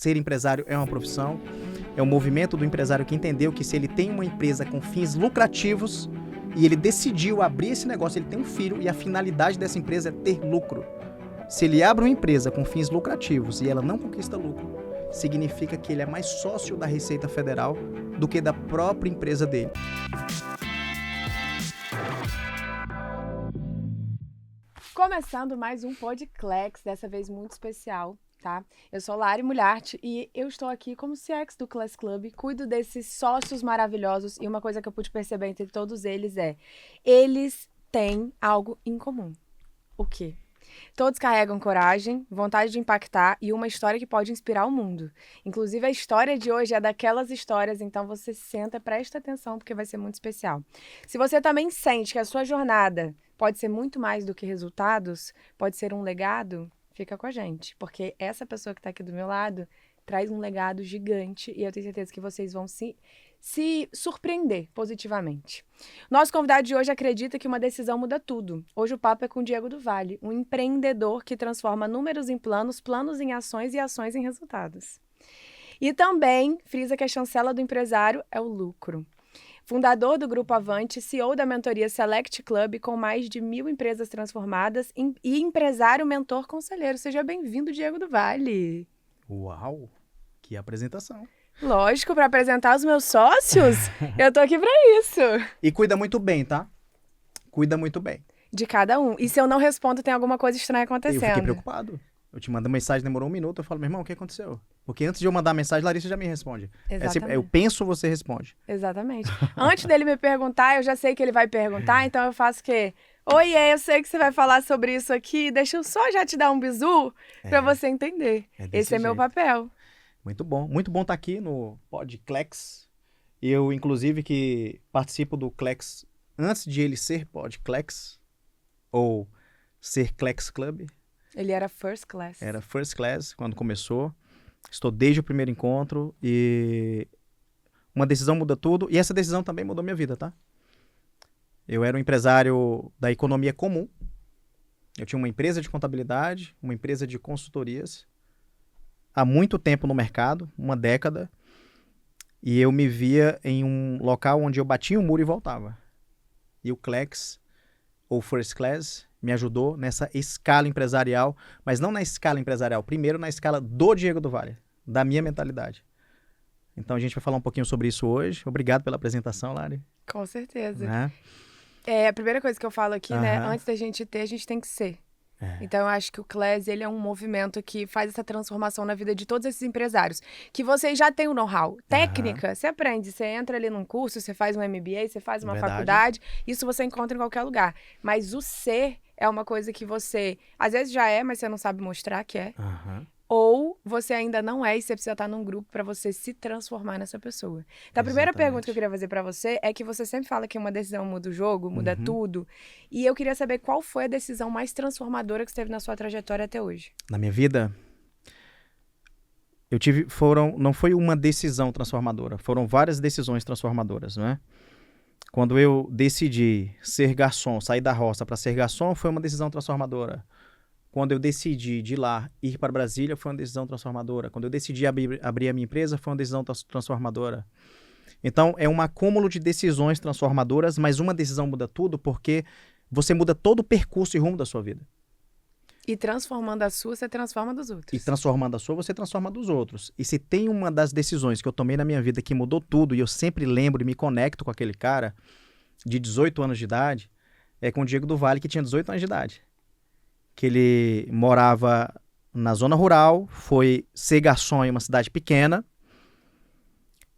ser empresário é uma profissão. É o movimento do empresário que entendeu que se ele tem uma empresa com fins lucrativos e ele decidiu abrir esse negócio, ele tem um filho e a finalidade dessa empresa é ter lucro. Se ele abre uma empresa com fins lucrativos e ela não conquista lucro, significa que ele é mais sócio da Receita Federal do que da própria empresa dele. Começando mais um Podclex, dessa vez muito especial, tá? Eu sou Lari Mulhart e eu estou aqui como CX do Class Club, cuido desses sócios maravilhosos e uma coisa que eu pude perceber entre todos eles é, eles têm algo em comum. O quê? Todos carregam coragem, vontade de impactar e uma história que pode inspirar o mundo. Inclusive, a história de hoje é daquelas histórias, então você senta, presta atenção, porque vai ser muito especial. Se você também sente que a sua jornada pode ser muito mais do que resultados, pode ser um legado, fica com a gente. Porque essa pessoa que está aqui do meu lado traz um legado gigante e eu tenho certeza que vocês vão se surpreender positivamente. Nosso convidado de hoje acredita que uma decisão muda tudo. Hoje o papo é com o Diego do Valle, um empreendedor que transforma números em planos, planos em ações e ações em resultados. E também frisa que a chancela do empresário é o lucro. Fundador do Grupo Avante, CEO da mentoria Select Club, com mais de 1.000 empresas transformadas e empresário, mentor, conselheiro. Seja bem-vindo, Diego do Valle. Uau, que apresentação. Lógico, para apresentar os meus sócios, eu tô aqui para isso. E cuida muito bem, tá? Cuida muito bem. De cada um. E se eu não respondo, tem alguma coisa estranha acontecendo. Eu fiquei preocupado. Eu te mando uma mensagem, demorou 1 minuto, eu falo, meu irmão, o que aconteceu? Porque antes de eu mandar a mensagem, Larissa já me responde. Exatamente. Eu penso, você responde. Exatamente. Antes dele me perguntar, eu já sei que ele vai perguntar, então eu faço o quê? Oiê, eu sei que você vai falar sobre isso aqui, deixa eu só já te dar um bizu para você entender. Esse é meu papel. Muito bom estar aqui no Podclex. Eu, inclusive, que participo do Clex antes de ele ser Podclex, ou ser Clex Club. Ele era First Class. Era First Class, quando começou. Estou desde o primeiro encontro e uma decisão muda tudo. E essa decisão também mudou minha vida, tá? Eu era um empresário da economia comum. Eu tinha uma empresa de contabilidade, uma empresa de consultorias. Há muito tempo no mercado, uma década, e eu me via em um local onde eu batia um muro e voltava. E o Clex, ou First Class, me ajudou nessa escala empresarial, mas não na escala empresarial, primeiro na escala do Diego do Valle, da minha mentalidade. Então a gente vai falar um pouquinho sobre isso hoje. Obrigado pela apresentação, Lari. Com certeza. A primeira coisa que eu falo aqui, né, antes da gente ter, a gente tem que ser. Então, eu acho que o Class, ele é um movimento que faz essa transformação na vida de todos esses empresários. Que vocês já têm o know-how. Técnica, você aprende. Você entra ali num curso, você faz um MBA, você faz uma faculdade. Isso você encontra em qualquer lugar. Mas o ser é uma coisa que você, às vezes já é, mas você não sabe mostrar que é. Ou você ainda não é e você precisa estar num grupo para você se transformar nessa pessoa. Então, a primeira pergunta que eu queria fazer para você é que você sempre fala que uma decisão muda o jogo, muda tudo. E eu queria saber qual foi a decisão mais transformadora que você teve na sua trajetória até hoje. Na minha vida, não foi uma decisão transformadora, foram várias decisões transformadoras, não é? Quando eu decidi ser garçom, sair da roça para ser garçom, foi uma decisão transformadora. Quando eu decidi de lá ir para Brasília, foi uma decisão transformadora. Quando eu decidi abrir a minha empresa, foi uma decisão transformadora. Então, é um acúmulo de decisões transformadoras, mas uma decisão muda tudo porque você muda todo o percurso e rumo da sua vida. E transformando a sua, você transforma dos outros. E transformando a sua, você transforma dos outros. E se tem uma das decisões que eu tomei na minha vida que mudou tudo, e eu sempre lembro e me conecto com aquele cara de 18 anos de idade, é com o Diego do Valle, que tinha 18 anos de idade. Que ele morava na zona rural, foi ser garçom em uma cidade pequena,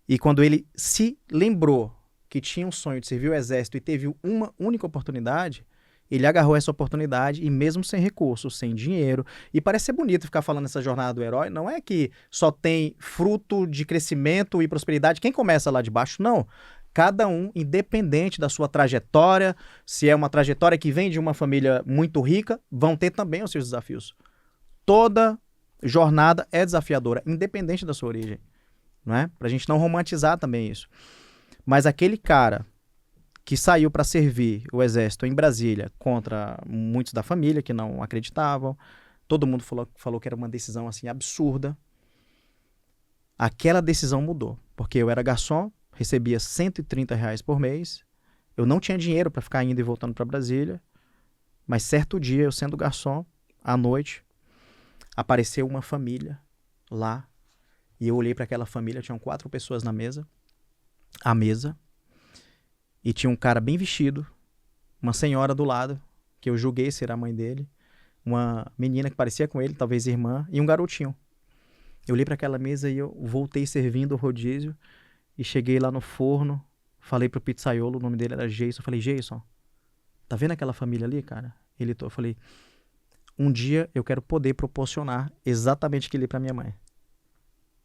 e quando ele se lembrou que tinha um sonho de servir o exército e teve uma única oportunidade, ele agarrou essa oportunidade e mesmo sem recursos, sem dinheiro, e parece ser bonito ficar falando essa jornada do herói, não é que só tem fruto de crescimento e prosperidade quem começa lá de baixo, não. Cada um, independente da sua trajetória, se é uma trajetória que vem de uma família muito rica, vão ter também os seus desafios. Toda jornada é desafiadora, independente da sua origem, não é? Pra gente não romantizar também isso. Mas aquele cara que saiu para servir o exército em Brasília contra muitos da família que não acreditavam, todo mundo falou que era uma decisão assim absurda. aquela decisão mudou. Porque eu era garçom, recebia R$ 130 por mês, eu não tinha dinheiro para ficar indo e voltando para Brasília, mas certo dia, eu sendo garçom, à noite, apareceu uma família lá, e eu olhei para aquela família, tinham 4 pessoas na mesa, à mesa, e tinha um cara bem vestido, uma senhora do lado, que eu julguei ser a mãe dele, uma menina que parecia com ele, talvez irmã, e um garotinho. Eu olhei para aquela mesa e eu voltei servindo o rodízio, e cheguei lá no forno, falei pro pizzaiolo, o nome dele era Jason, eu falei, Jason, tá vendo aquela família ali, cara? Eu falei, um dia eu quero poder proporcionar exatamente aquilo ali pra minha mãe.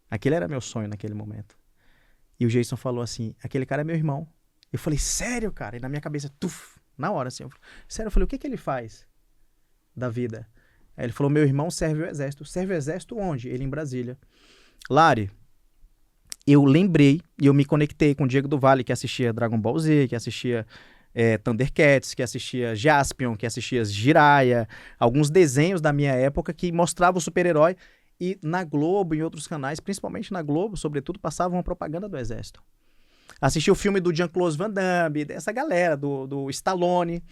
Aquele era meu sonho naquele momento. E o Jason falou assim, aquele cara é meu irmão. Eu falei, sério, cara? E na minha cabeça, na hora assim, sério, eu falei, o que ele faz da vida? Aí ele falou, meu irmão serve o exército. Serve o exército onde? Ele em Brasília. Lari, eu lembrei e eu me conectei com o Diego do Vale, que assistia Dragon Ball Z, que assistia Thundercats, que assistia Jaspion, que assistia Jiraiya, alguns desenhos da minha época que mostravam o super-herói. E na Globo, em outros canais, principalmente na Globo, sobretudo, passavam uma propaganda do Exército. Assisti o filme do Jean-Claude Van Damme, dessa galera, do Stallone.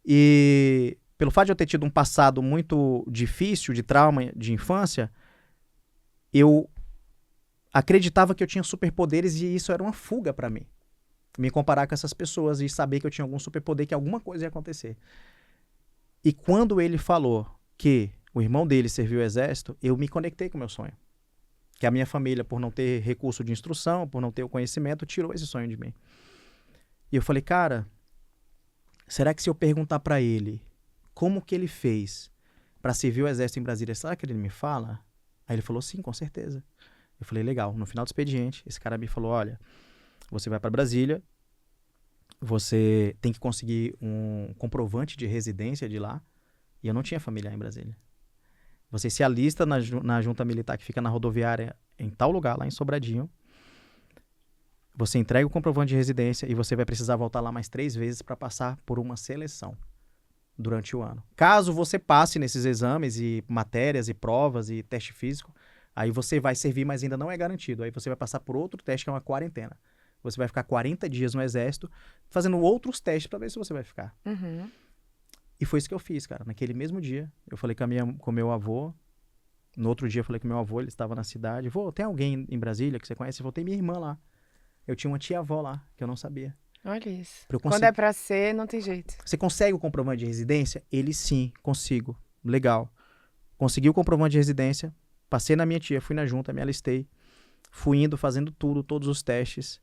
E pelo fato de eu ter tido um passado muito difícil, de trauma de infância, eu acreditava que eu tinha superpoderes e isso era uma fuga pra mim. Me comparar com essas pessoas e saber que eu tinha algum superpoder, que alguma coisa ia acontecer. E quando ele falou que o irmão dele serviu o exército, eu me conectei com o meu sonho. Que a minha família, por não ter recurso de instrução, por não ter o conhecimento, tirou esse sonho de mim. E eu falei, cara, será que se eu perguntar pra ele como que ele fez pra servir o exército em Brasília, será que ele me fala? Aí ele falou, sim, com certeza. Eu falei, legal. No final do expediente, esse cara me falou, olha, você vai pra Brasília, você tem que conseguir um comprovante de residência de lá, e eu não tinha família em Brasília. Você se alista na junta militar que fica na rodoviária em tal lugar, lá em Sobradinho. Você entrega o comprovante de residência e você vai precisar voltar lá mais 3 vezes para passar por uma seleção durante o ano. Caso você passe nesses exames e matérias e provas e teste físico, aí você vai servir, mas ainda não é garantido. Aí você vai passar por outro teste, que é uma quarentena. Você vai ficar 40 dias no exército fazendo outros testes para ver se você vai ficar. Uhum. E foi isso que eu fiz, cara. Naquele mesmo dia, eu falei com meu avô. No outro dia, eu falei com meu avô, ele estava na cidade. Vô, tem alguém em Brasília que você conhece? Ele falou, tem minha irmã lá. Eu tinha uma tia-avó lá, que eu não sabia. Olha isso. Eu Quando é pra ser, não tem jeito. Você consegue o comprovante de residência? Ele, sim, consigo. Legal. Consegui o comprovante de residência, passei na minha tia, fui na junta, me alistei. Fui indo, fazendo tudo, todos os testes.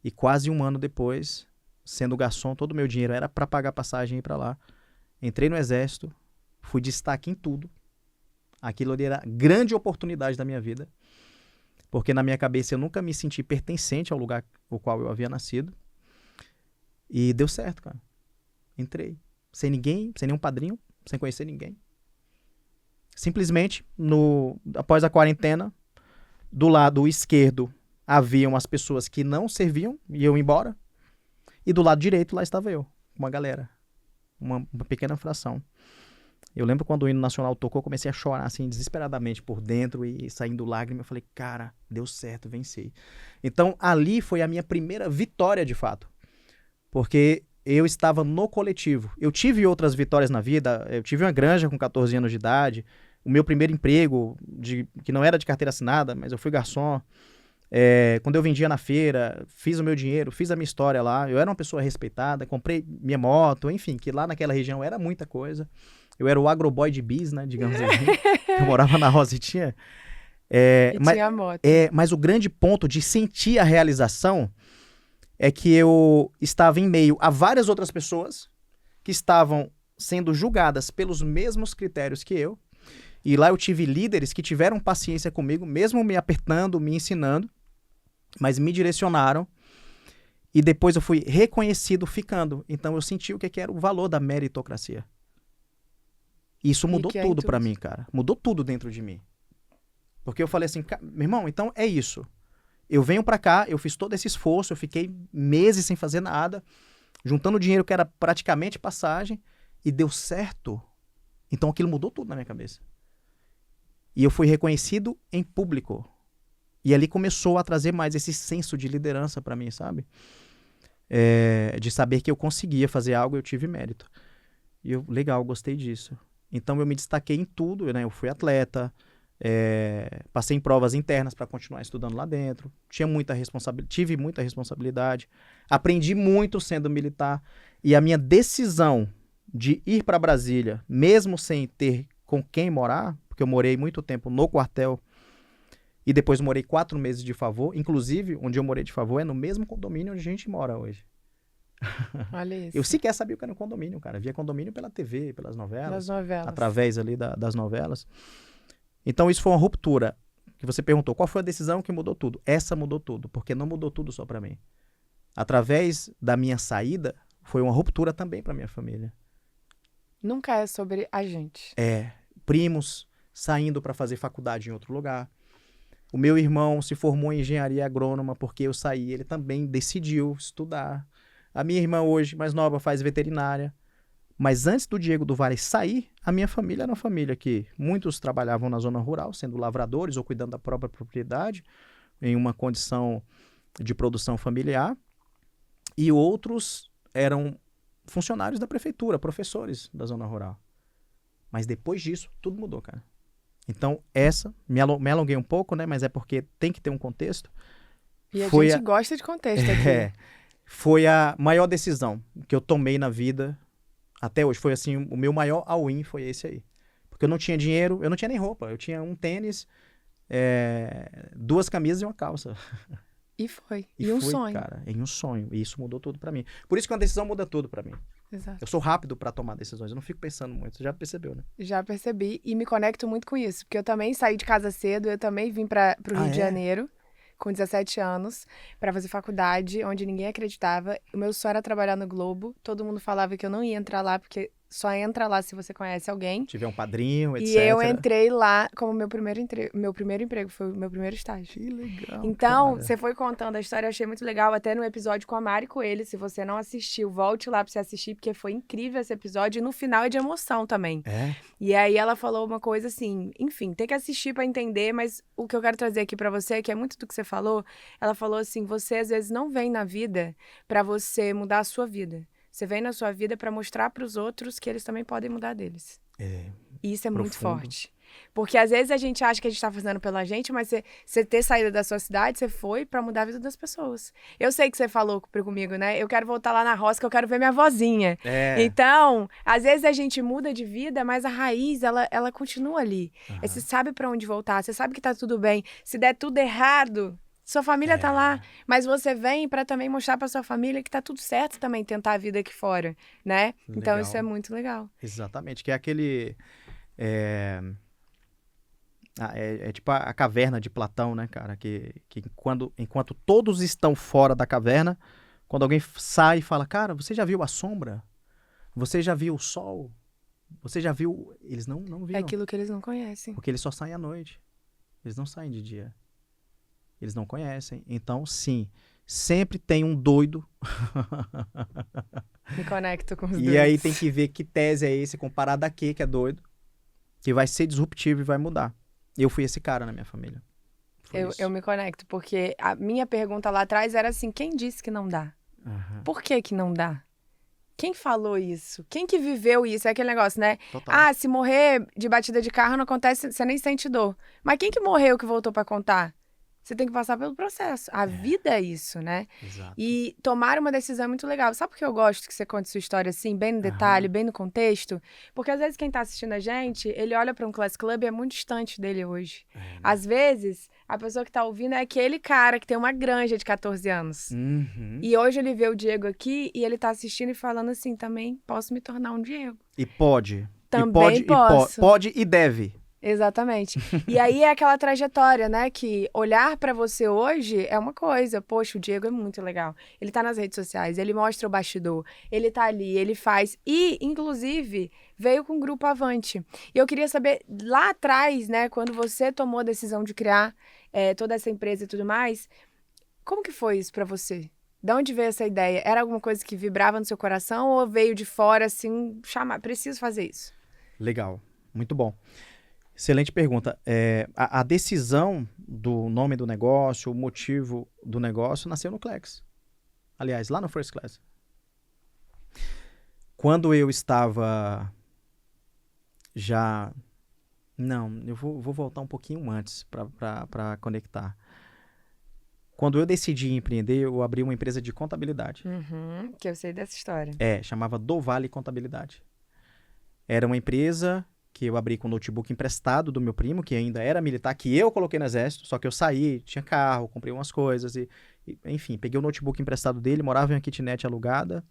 E quase 1 ano depois, sendo garçom, todo o meu dinheiro era para pagar passagem e ir para lá. Entrei no exército, fui destaque em tudo. Aquilo ali era a grande oportunidade da minha vida. Porque na minha cabeça eu nunca me senti pertencente ao lugar no qual eu havia nascido. E deu certo, cara. Entrei. Sem ninguém, sem nenhum padrinho, sem conhecer ninguém. Simplesmente, após a quarentena, do lado esquerdo haviam as pessoas que não serviam, iam embora. E do lado direito, lá estava eu, uma galera. Uma pequena fração. Eu lembro quando o hino nacional tocou, eu comecei a chorar assim, desesperadamente por dentro e saindo lágrimas. Eu falei, cara, deu certo, venci. Então, ali foi a minha primeira vitória, de fato. Porque eu estava no coletivo. Eu tive outras vitórias na vida. Eu tive uma granja com 14 anos de idade. O meu primeiro emprego, que não era de carteira assinada, mas eu fui garçom. Quando eu vendia na feira, fiz o meu dinheiro, fiz a minha história lá. Eu era uma pessoa respeitada, comprei minha moto, enfim, que lá naquela região era muita coisa. Eu era o agroboy de bis, né, digamos assim. Eu morava na Rosa e tinha... tinha a moto. Mas o grande ponto de sentir a realização é que eu estava em meio a várias outras pessoas que estavam sendo julgadas pelos mesmos critérios que eu. E lá eu tive líderes que tiveram paciência comigo, mesmo me apertando, me ensinando, mas me direcionaram. E depois eu fui reconhecido ficando. Então eu senti o que era o valor da meritocracia. E isso mudou tudo pra mim, cara. Mudou tudo dentro de mim. Porque eu falei assim, meu irmão, então é isso. Eu venho pra cá, eu fiz todo esse esforço, eu fiquei meses sem fazer nada, juntando dinheiro que era praticamente passagem, e deu certo. Então aquilo mudou tudo na minha cabeça. E eu fui reconhecido em público. E ali começou a trazer mais esse senso de liderança para mim, sabe? De saber que eu conseguia fazer algo, eu tive mérito. E eu, legal, gostei disso. Então eu me destaquei em tudo, né? Eu fui atleta, passei em provas internas para continuar estudando lá dentro. Tive muita responsabilidade. Aprendi muito sendo militar. E a minha decisão de ir para Brasília, mesmo sem ter com quem morar, porque eu morei muito tempo no quartel e depois morei 4 meses de favor. Inclusive, onde eu morei de favor é no mesmo condomínio onde a gente mora hoje. Olha isso. Eu sequer sabia o que era um condomínio, cara. Via condomínio pela TV, pelas novelas. Das novelas. Através ali das novelas. Então isso foi uma ruptura. Que você perguntou, qual foi a decisão que mudou tudo? Essa mudou tudo, porque não mudou tudo só pra mim. Através da minha saída, foi uma ruptura também pra minha família. Nunca é sobre a gente. Primos saindo pra fazer faculdade em outro lugar. O meu irmão se formou em engenharia agrônoma porque eu saí. Ele também decidiu estudar. A minha irmã hoje, mais nova, faz veterinária. Mas antes do Diego do Vale sair, a minha família era uma família que muitos trabalhavam na zona rural, sendo lavradores ou cuidando da própria propriedade, em uma condição de produção familiar. E outros eram funcionários da prefeitura, professores da zona rural. Mas depois disso, tudo mudou, cara. Então, me alonguei um pouco, né? Mas é porque tem que ter um contexto. E a gente gosta de contexto aqui. Foi a maior decisão que eu tomei na vida até hoje. Foi assim, o meu maior all-in foi esse aí. Porque eu não tinha dinheiro, eu não tinha nem roupa. Eu tinha um tênis, 2 camisas e uma calça. E foi. E um sonho. Cara, em um sonho. E isso mudou tudo pra mim. Por isso que uma decisão muda tudo pra mim. Exato. Eu sou rápido pra tomar decisões. Eu não fico pensando muito. Você já percebeu, né? Já percebi. E me conecto muito com isso. Porque eu também saí de casa cedo. Eu também vim pro Rio de Janeiro, com 17 anos, pra fazer faculdade, onde ninguém acreditava. O meu sonho era trabalhar no Globo. Todo mundo falava que eu não ia entrar lá, porque só entra lá se você conhece alguém. Tiver um padrinho, etc. E eu entrei lá como meu primeiro emprego, foi o meu primeiro estágio. Que legal, Então, cara. você foi contando a história, eu achei muito legal, até no episódio com a Mari Coelho. Se você não assistiu, volte lá pra você assistir, porque foi incrível esse episódio. E no final é de emoção também. E aí ela falou uma coisa assim, enfim, tem que assistir pra entender, mas o que eu quero trazer aqui pra você, que é muito do que você falou, ela falou assim, você às vezes não vem na vida pra você mudar a sua vida. Você vem na sua vida pra mostrar pros outros que eles também podem mudar deles. E isso é muito forte. Porque às vezes a gente acha que a gente tá fazendo pela gente, mas você ter saído da sua cidade, você foi pra mudar a vida das pessoas. Eu sei que você falou comigo, né? Eu quero voltar lá na roça, que eu quero ver minha vozinha. Então, às vezes a gente muda de vida, mas a raiz, ela continua ali. Você sabe pra onde voltar, você sabe que tá tudo bem. Se der tudo errado, sua família tá lá, mas você vem pra também mostrar pra sua família que tá tudo certo também tentar a vida aqui fora, né? Legal. Então isso é muito legal. Exatamente, que é aquele... tipo a caverna de Platão, né, cara? Que enquanto todos estão fora da caverna, quando alguém sai e fala, cara, você já viu a sombra? Você já viu o sol? Você já viu... Eles não viram. É aquilo que eles não conhecem. Porque eles só saem à noite. Eles não saem de dia. Eles não conhecem. Então, sim, sempre tem um doido. Me conecto com os dois. E aí tem que ver que tese é esse, comparado a que é doido, que vai ser disruptivo e vai mudar. Eu fui esse cara na minha família. Eu me conecto, porque a minha pergunta lá atrás era assim, quem disse que não dá? Por que não dá? Quem falou isso? Quem que viveu isso? É aquele negócio, né? Total. Se morrer de batida de carro não acontece, você nem sente dor. Mas quem que morreu que voltou pra contar? Você tem que passar pelo processo. A vida é isso, né? Exato. E tomar uma decisão é muito legal. Sabe por que eu gosto que você conte sua história assim, bem no detalhe, bem no contexto? Porque às vezes quem tá assistindo a gente, ele olha pra um Class Club e é muito distante dele hoje. Às vezes, a pessoa que tá ouvindo é aquele cara que tem uma granja de 14 anos. E hoje ele vê o Diego aqui e ele tá assistindo e falando assim, também posso me tornar um Diego. E pode. Também posso. Pode e deve. Exatamente. E aí é aquela trajetória, né? Que olhar pra você hoje é uma coisa. Poxa, o Diego é muito legal. Ele tá nas redes sociais, ele mostra o bastidor, ele tá ali, ele faz. E, inclusive, veio com o Grupo Avante. E eu queria saber, lá atrás, né? Quando você tomou a decisão de criar toda essa empresa e tudo mais, como que foi isso pra você? De onde veio essa ideia? Era alguma coisa que vibrava no seu coração ou veio de fora, assim, preciso fazer isso? Legal. Muito bom. Excelente pergunta. A decisão do nome do negócio, o motivo do negócio, nasceu no Clex. Aliás, lá no First Class. Quando eu estava já... Não, eu vou voltar um pouquinho antes para conectar. Quando eu decidi empreender, eu abri uma empresa de contabilidade. Que eu sei dessa história. Chamava Dovale Contabilidade. Era uma empresa que eu abri com notebook emprestado do meu primo, que ainda era militar, que eu coloquei no exército, só que eu saí, tinha carro, comprei umas coisas, enfim, peguei o notebook emprestado dele, morava em uma kitnet alugada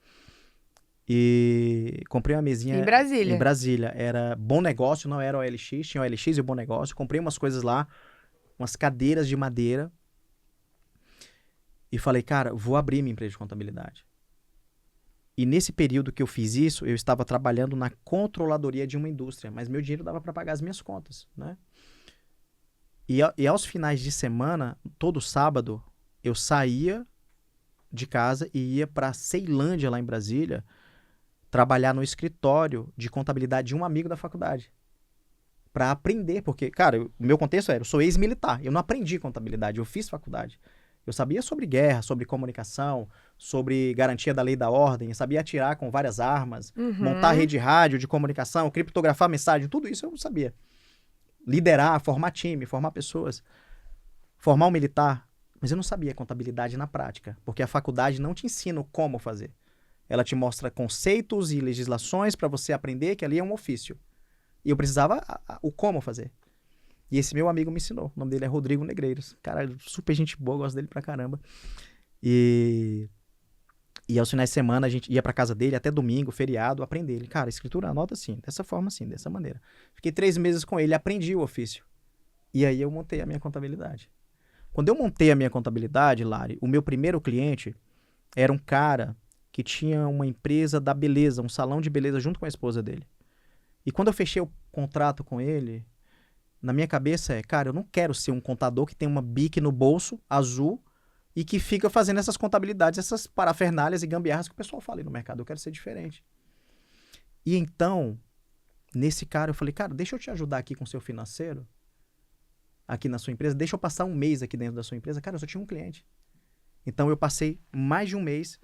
e comprei uma mesinha... Em Brasília. Em Brasília. Era Bom Negócio, não era OLX, tinha OLX e o Bom Negócio. Comprei umas coisas lá, umas cadeiras de madeira e falei, cara, vou abrir minha empresa de contabilidade. E nesse período que eu fiz isso, eu estava trabalhando na controladoria de uma indústria, mas meu dinheiro dava para pagar as minhas contas, né? E aos finais de semana, todo sábado, eu saía de casa e ia para Ceilândia, lá em Brasília, trabalhar no escritório de contabilidade de um amigo da faculdade. Para aprender, porque, cara, o meu contexto era, eu sou ex-militar, eu não aprendi contabilidade, eu fiz faculdade. Eu sabia sobre guerra, sobre comunicação, sobre garantia da lei e da ordem, sabia atirar com várias armas, montar rede de rádio, de comunicação, criptografar mensagem, tudo isso eu sabia. Liderar, formar time, formar pessoas, formar um militar. Mas eu não sabia contabilidade na prática, porque a faculdade não te ensina como fazer. Ela te mostra conceitos e legislações para você aprender que ali é um ofício. E eu precisava o como fazer. E esse meu amigo me ensinou. O nome dele é Rodrigo Negreiros. Cara, super gente boa, gosto dele pra caramba. E aos finais de semana a gente ia pra casa dele, até domingo, feriado, aprender. Ele, cara, escritura anota assim, dessa forma assim, dessa maneira. Fiquei 3 meses com ele, aprendi o ofício. E aí eu montei a minha contabilidade. Quando eu montei a minha contabilidade, Lari, o meu primeiro cliente era um cara que tinha uma empresa da beleza, um salão de beleza junto com a esposa dele. E quando eu fechei o contrato com ele... Na minha cabeça cara, eu não quero ser um contador que tem uma bique no bolso, azul, e que fica fazendo essas contabilidades, essas parafernálias e gambiarras que o pessoal fala aí no mercado. Eu quero ser diferente. E então, nesse cara, eu falei, cara, deixa eu te ajudar aqui com o seu financeiro, aqui na sua empresa, deixa eu passar um mês aqui dentro da sua empresa. Cara, eu só tinha um cliente. Então, eu passei mais de um mês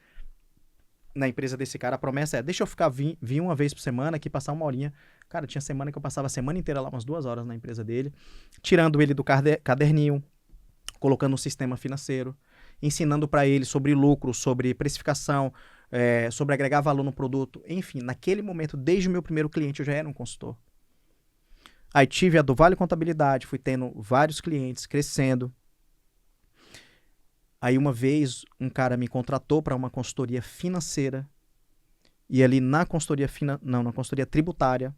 na empresa desse cara. A promessa deixa eu ficar, vir uma vez por semana aqui, passar uma horinha. Cara, tinha semana que eu passava a semana inteira lá, umas 2 horas na empresa dele, tirando ele do caderninho, colocando um sistema financeiro, ensinando para ele sobre lucro, sobre precificação, sobre agregar valor no produto. Enfim, naquele momento, desde o meu primeiro cliente, eu já era um consultor. Aí tive a do Vale Contabilidade, fui tendo vários clientes, crescendo. Aí uma vez um cara me contratou para uma consultoria financeira e ali na consultoria na consultoria tributária,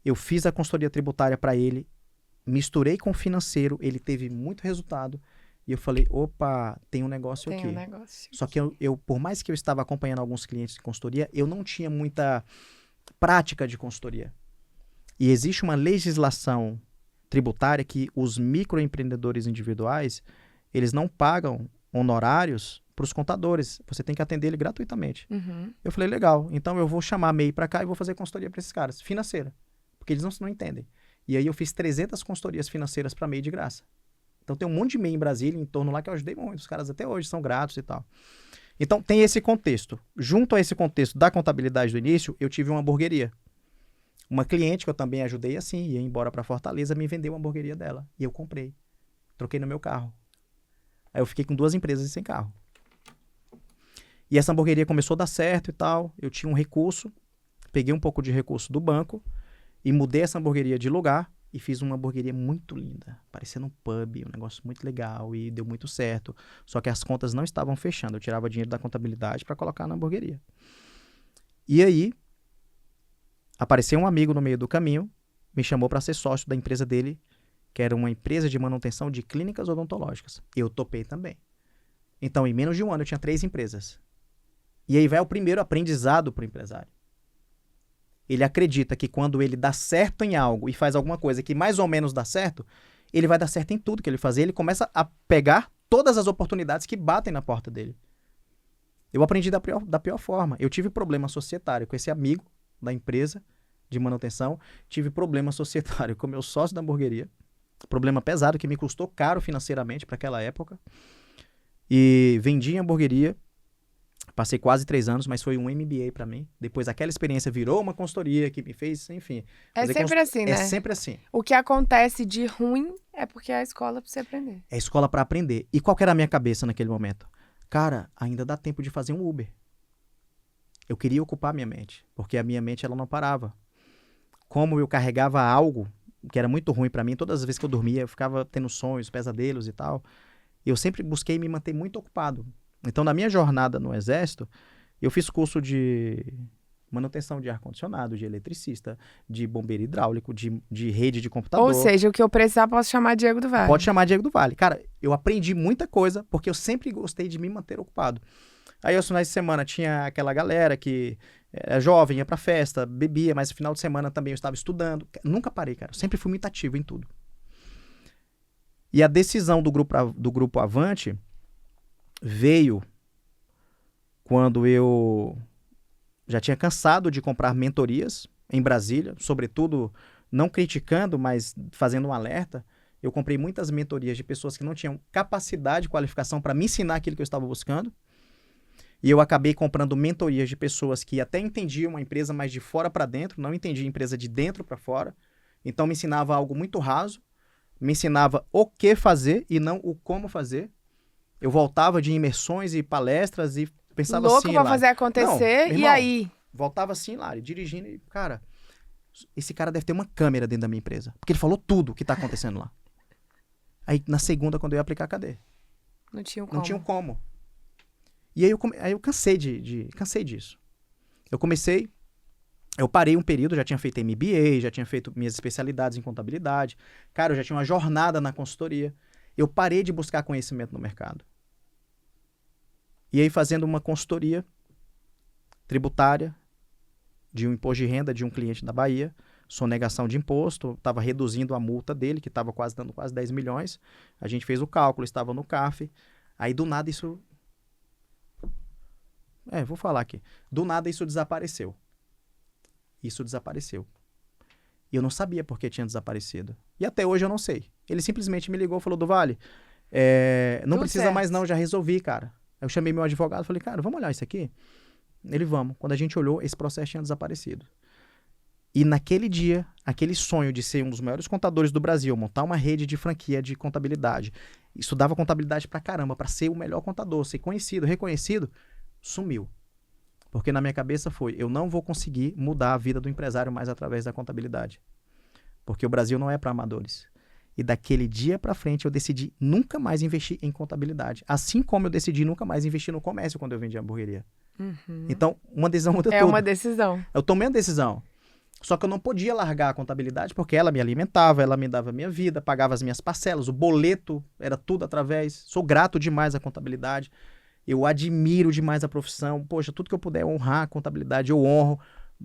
eu fiz a consultoria tributária para ele, misturei com o financeiro, ele teve muito resultado e eu falei, opa, tem um negócio aqui. Só que eu, por mais que eu estava acompanhando alguns clientes de consultoria, eu não tinha muita prática de consultoria. E existe uma legislação tributária que os microempreendedores individuais eles não pagam honorários para os contadores. Você tem que atender ele gratuitamente. Eu falei, legal. Então eu vou chamar a MEI para cá e vou fazer consultoria para esses caras. Financeira. Porque eles não entendem. E aí eu fiz 300 consultorias financeiras para MEI de graça. Então tem um monte de MEI em Brasília, em torno lá, que eu ajudei muito. Os caras até hoje são gratos e tal. Então tem esse contexto. Junto a esse contexto da contabilidade do início, eu tive uma hamburgueria. Uma cliente que eu também ajudei assim, ia embora para Fortaleza, me vendeu uma hamburgueria dela. E eu comprei. Troquei no meu carro. Aí eu fiquei com 2 empresas e sem carro. E essa hamburgueria começou a dar certo e tal. Eu tinha um recurso, peguei um pouco de recurso do banco e mudei essa hamburgueria de lugar e fiz uma hamburgueria muito linda, parecendo um pub, um negócio muito legal e deu muito certo. Só que as contas não estavam fechando. Eu tirava dinheiro da contabilidade para colocar na hamburgueria. E aí, apareceu um amigo no meio do caminho, me chamou para ser sócio da empresa dele, que era uma empresa de manutenção de clínicas odontológicas. Eu topei também. Então, em menos de um ano, eu tinha 3 empresas. E aí vai o primeiro aprendizado para o empresário. Ele acredita que quando ele dá certo em algo e faz alguma coisa que mais ou menos dá certo, ele vai dar certo em tudo que ele fazer. Ele começa a pegar todas as oportunidades que batem na porta dele. Eu aprendi da pior forma. Eu tive problema societário com esse amigo da empresa de manutenção, tive problema societário com meu sócio da hamburgueria, problema pesado que me custou caro financeiramente para aquela época, e vendi a hamburgueria, passei quase 3 anos, mas foi um MBA para mim. Depois aquela experiência virou uma consultoria que me fez, enfim. É sempre assim, né? É sempre assim. O que acontece de ruim é porque é a escola pra você aprender. É escola para aprender. E qual que era a minha cabeça naquele momento? Cara, ainda dá tempo de fazer um Uber. Eu queria ocupar minha mente, porque a minha mente ela não parava. Como eu carregava algo que era muito ruim para mim, todas as vezes que eu dormia, eu ficava tendo sonhos, pesadelos e tal. Eu sempre busquei me manter muito ocupado. Então, na minha jornada no Exército, eu fiz curso de manutenção de ar-condicionado, de eletricista, de bombeiro hidráulico, de rede de computador. Ou seja, o que eu precisar, posso chamar Diego do Vale. Pode chamar Diego do Vale. Cara, eu aprendi muita coisa porque eu sempre gostei de me manter ocupado. Aí, aos finais de semana, tinha aquela galera que era jovem, ia pra festa, bebia, mas no final de semana também eu estava estudando. Nunca parei, cara. Eu sempre fui muito ativo em tudo. E a decisão do grupo Avante veio quando eu já tinha cansado de comprar mentorias em Brasília, sobretudo não criticando, mas fazendo um alerta. Eu comprei muitas mentorias de pessoas que não tinham capacidade, qualificação para me ensinar aquilo que eu estava buscando. E eu acabei comprando mentorias de pessoas que até entendiam a empresa, mas de fora para dentro, não entendia a empresa de dentro para fora. Então me ensinava algo muito raso, me ensinava o que fazer e não o como fazer. Eu voltava de imersões e palestras e pensava louco assim, pra Lari. fazer acontecer, Não, meu e irmão, aí? Voltava assim, Lari, dirigindo e, cara, esse cara deve ter uma câmera dentro da minha empresa. Porque ele falou tudo o que tá acontecendo lá. Aí, na segunda, quando eu ia aplicar, cadê? Não tinha Não tinha como. E aí eu cansei cansei disso. Eu parei um período, já tinha feito MBA, já tinha feito minhas especialidades em contabilidade. Cara, eu já tinha uma jornada na consultoria. Eu parei de buscar conhecimento no mercado. E aí, fazendo uma consultoria tributária de um imposto de renda de um cliente da Bahia, sonegação de imposto, estava reduzindo a multa dele, que estava dando quase 10 milhões. A gente fez o cálculo, estava no CARF. Aí, do nada, isso... vou falar aqui. Do nada, isso desapareceu. Isso desapareceu. E eu não sabia por que tinha desaparecido. E até hoje eu não sei. Ele simplesmente me ligou e falou, do Vale, não Tudo precisa certo. mais não, já resolvi, cara. Eu chamei meu advogado e falei, cara, vamos olhar isso aqui? Ele, vamos. Quando a gente olhou, esse processo tinha desaparecido. E naquele dia, aquele sonho de ser um dos maiores contadores do Brasil, montar uma rede de franquia de contabilidade, estudava contabilidade pra caramba, pra ser o melhor contador, ser conhecido, reconhecido, sumiu. Porque na minha cabeça foi, eu não vou conseguir mudar a vida do empresário mais através da contabilidade. Porque o Brasil não é para amadores. E daquele dia para frente eu decidi nunca mais investir em contabilidade. Assim como eu decidi nunca mais investir no comércio quando eu vendi a hamburgueria. Uhum. Então, uma decisão muda tudo. É uma decisão. Eu tomei a decisão. Só que eu não podia largar a contabilidade porque ela me alimentava, ela me dava a minha vida, pagava as minhas parcelas, o boleto era tudo através. Sou grato demais à contabilidade. Eu admiro demais a profissão. Poxa, tudo que eu puder honrar a contabilidade, eu honro.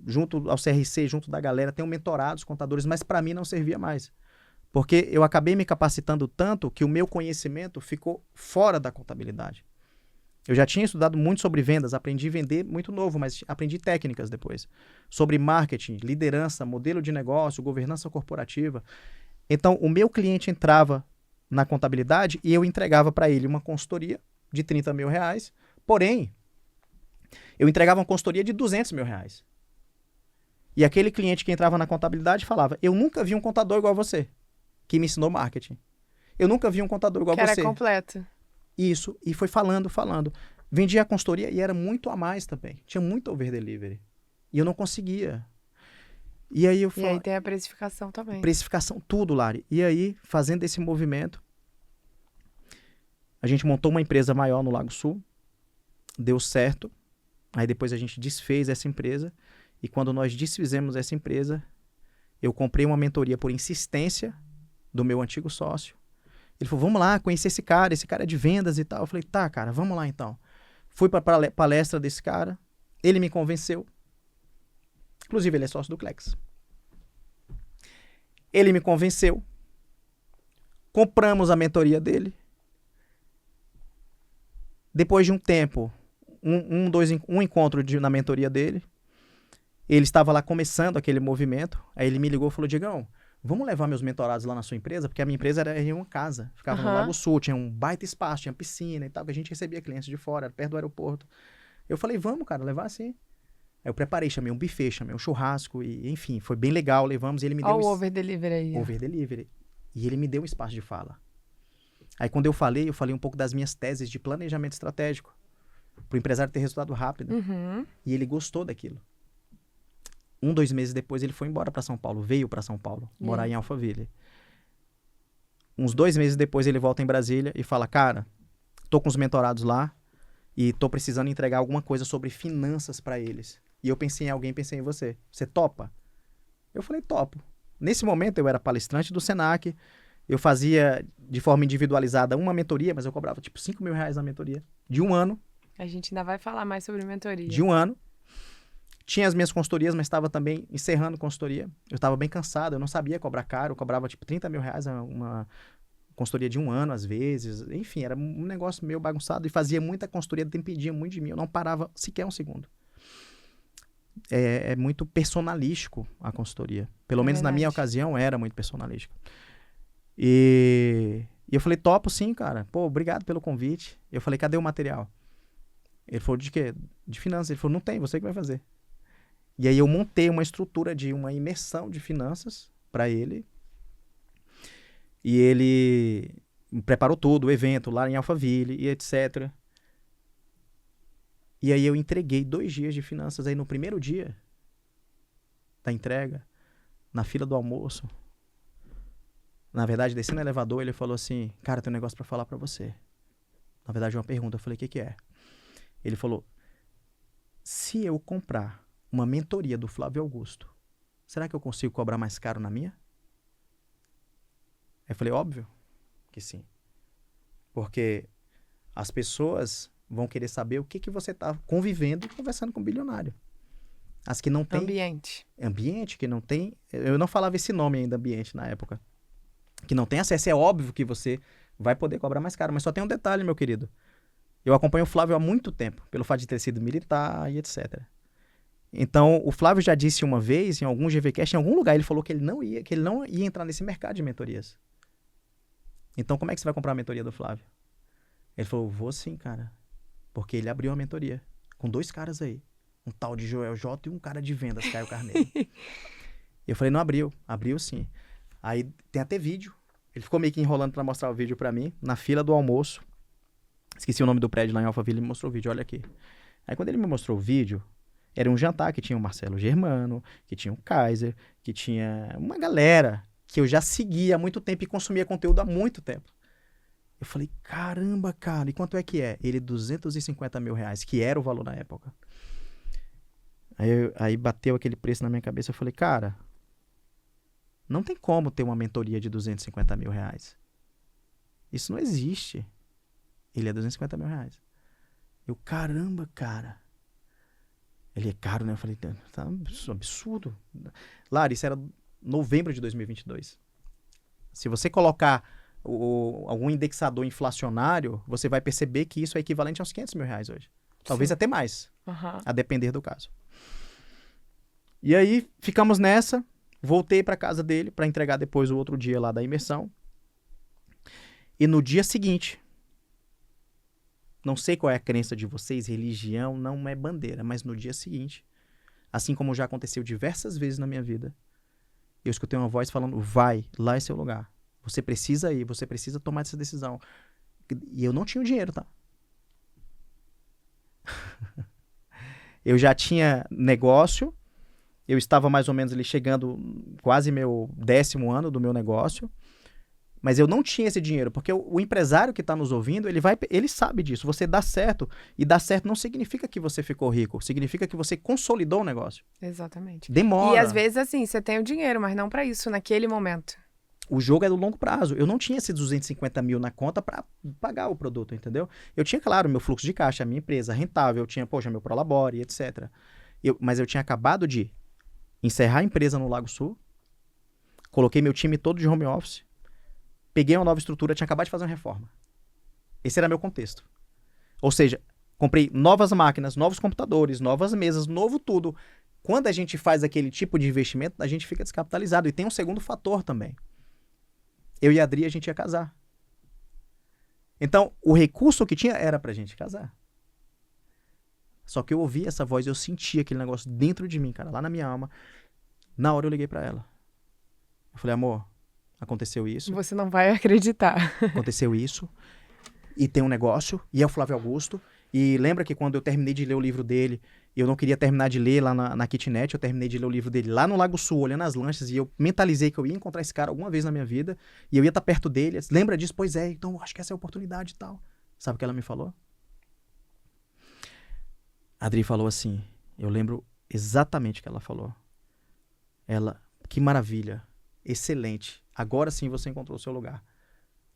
Junto ao CRC, junto da galera. Tenho mentorados, contadores, mas para mim não servia mais. Porque eu acabei me capacitando tanto que o meu conhecimento ficou fora da contabilidade. Eu já tinha estudado muito sobre vendas, aprendi a vender muito novo, mas aprendi técnicas depois. Sobre marketing, liderança, modelo de negócio, governança corporativa. Então, o meu cliente entrava na contabilidade e eu entregava para ele uma consultoria de 30 mil reais, porém, eu entregava uma consultoria de 200 mil reais. E aquele cliente que entrava na contabilidade falava, eu nunca vi um contador igual você, que me ensinou marketing. Eu nunca vi um contador igual Que você. era completo. Isso, e foi falando. Vendia a consultoria e era muito a mais também. Tinha muito over delivery. E eu não conseguia. E aí eu E aí tem a precificação também. Precificação, tudo, Lari. E aí, fazendo esse movimento, a gente montou uma empresa maior no Lago Sul, deu certo, aí depois a gente desfez essa empresa, e quando nós desfizemos essa empresa, eu comprei uma mentoria por insistência do meu antigo sócio. Ele falou, vamos lá, conhecer esse cara é de vendas e tal. Eu falei, tá, cara, vamos lá então. Fui para a palestra desse cara, ele me convenceu, inclusive ele é sócio do Clex. Ele me convenceu, compramos a mentoria dele. Depois de um tempo, um encontro na mentoria dele, Ele estava lá começando aquele movimento, aí ele me ligou e falou, Diegão, vamos levar meus mentorados lá na sua empresa? Porque a minha empresa era em uma casa, ficava no Lago Sul, tinha um baita espaço, tinha piscina e tal, que a gente recebia clientes de fora, perto do aeroporto. Eu falei, vamos, cara, levar assim. Aí eu preparei, chamei um buffet, chamei um churrasco, e enfim, foi bem legal, levamos, e ele me deu... Olha o over delivery aí. Over delivery. E ele me deu um espaço de fala. Aí quando eu falei um pouco das minhas teses de planejamento estratégico, para o empresário ter resultado rápido. E ele gostou daquilo. 2 meses depois ele foi embora para São Paulo, veio para São Paulo, morar em Alphaville. Uns 2 meses depois ele volta em Brasília e fala, cara, tô com os mentorados lá e tô precisando entregar alguma coisa sobre finanças para eles. E eu pensei em alguém, pensei em você. Você topa? Eu falei, topo. Nesse momento eu era palestrante do Senac, eu fazia de forma individualizada uma mentoria, mas eu cobrava tipo R$5.000 na mentoria, de 1 ano. A gente ainda vai falar mais sobre mentoria. De 1 ano. Tinha as minhas consultorias, mas estava também encerrando consultoria. Eu estava bem cansado, eu não sabia cobrar caro, eu cobrava tipo R$30.000 uma consultoria de 1 ano, às vezes. Enfim, era um negócio meio bagunçado e fazia muita consultoria, dependia muito de mim, eu não parava sequer um segundo. É muito personalístico a consultoria. Pelo menos na minha ocasião era muito personalístico. E eu falei, topo sim, cara. Pô, obrigado pelo convite. Eu falei, cadê o material? Ele falou, de quê? De finanças. Ele falou, não tem, você que vai fazer. E aí eu montei uma estrutura de uma imersão de finanças para ele. E ele preparou tudo, o evento lá em Alphaville e etc. E aí eu entreguei 2 dias de finanças aí no primeiro dia da entrega, na fila do almoço. Na verdade, descendo no elevador, ele falou assim, cara, tem um negócio para falar para você. Na verdade, uma pergunta. Eu falei, o que é? Ele falou, se eu comprar uma mentoria do Flávio Augusto, será que eu consigo cobrar mais caro na minha? Eu falei, óbvio que sim. Porque as pessoas vão querer saber o que você está convivendo e conversando com um bilionário. As que não tem... Ambiente, que não tem... Eu não falava esse nome ainda, ambiente, na época. Que não tem acesso. É óbvio que você vai poder cobrar mais caro. Mas só tem um detalhe, meu querido. Eu acompanho o Flávio há muito tempo, pelo fato de ter sido militar e etc. Então, o Flávio já disse uma vez, em algum GVCast, em algum lugar, ele falou que ele não ia entrar nesse mercado de mentorias. Então, como é que você vai comprar a mentoria do Flávio? Ele falou, vou sim, cara. Porque ele abriu a mentoria com 2 caras aí. Um tal de Joel J e um cara de vendas, Caio Carneiro. Eu falei, não abriu. Abriu sim. Aí tem até vídeo. Ele ficou meio que enrolando para mostrar o vídeo para mim, na fila do almoço. Esqueci o nome do prédio lá em Alphaville, ele me mostrou o vídeo, olha aqui. Aí quando ele me mostrou o vídeo, era um jantar que tinha o Marcelo Germano, que tinha o Kaiser, que tinha uma galera que eu já seguia há muito tempo e consumia conteúdo há muito tempo. Eu falei, caramba, cara, e quanto é que é? Ele, R$250.000, que era o valor na época. Aí bateu aquele preço na minha cabeça, eu falei, cara, não tem como ter uma mentoria de R$250.000. Isso não existe. Ele é R$250.000. Eu, caramba, cara. Ele é caro, né? Eu falei, tá absurdo. Lara, isso era novembro de 2022. Se você colocar algum indexador inflacionário, você vai perceber que isso é equivalente a uns R$500.000 hoje. Talvez até mais, a depender do caso. E aí, ficamos nessa. Voltei para casa dele para entregar depois o outro dia lá da imersão. E no dia seguinte, não sei qual é a crença de vocês, religião não é bandeira, mas no dia seguinte, assim como já aconteceu diversas vezes na minha vida, eu escutei uma voz falando, vai, lá é seu lugar. Você precisa ir, você precisa tomar essa decisão. E eu não tinha o dinheiro, tá? Eu já tinha negócio, eu estava mais ou menos ali chegando quase meu 10º ano do meu negócio, mas eu não tinha esse dinheiro, porque o empresário que está nos ouvindo, ele sabe disso. Você dá certo, e dar certo não significa que você ficou rico, significa que você consolidou o negócio. Exatamente. Demora. E às vezes assim, você tem o dinheiro, mas não para isso, naquele momento. O jogo é do longo prazo. Eu não tinha esses 250.000 na conta para pagar o produto, entendeu? Eu tinha, claro, meu fluxo de caixa, a minha empresa rentável, eu tinha, poxa, meu Prolabore, etc. Mas eu tinha acabado de encerrar a empresa no Lago Sul, coloquei meu time todo de home office, peguei uma nova estrutura, tinha acabado de fazer uma reforma. Esse era meu contexto. Ou seja, comprei novas máquinas, novos computadores, novas mesas, novo tudo. quando a gente faz aquele tipo de investimento, a gente fica descapitalizado. E tem um segundo fator também. Eu e a Adri, a gente ia casar. Então, o recurso que tinha era pra gente casar. Só que eu ouvi essa voz, eu senti aquele negócio dentro de mim, cara, lá na minha alma. Na hora eu liguei pra ela. Eu falei, amor, aconteceu isso. Você não vai acreditar. Aconteceu isso. E tem um negócio. E é o Flávio Augusto. E lembra que quando eu terminei de ler o livro dele, eu não queria terminar de ler lá na kitnet, eu terminei de ler o livro dele lá no Lago Sul, olhando as lanchas, e eu mentalizei que eu ia encontrar esse cara alguma vez na minha vida, e eu ia estar perto dele. Lembra disso? Pois é, então acho que essa é a oportunidade e tal. Sabe o que ela me falou? A Adri falou assim, eu lembro exatamente o que ela falou. Ela, que maravilha, excelente, agora sim você encontrou o seu lugar.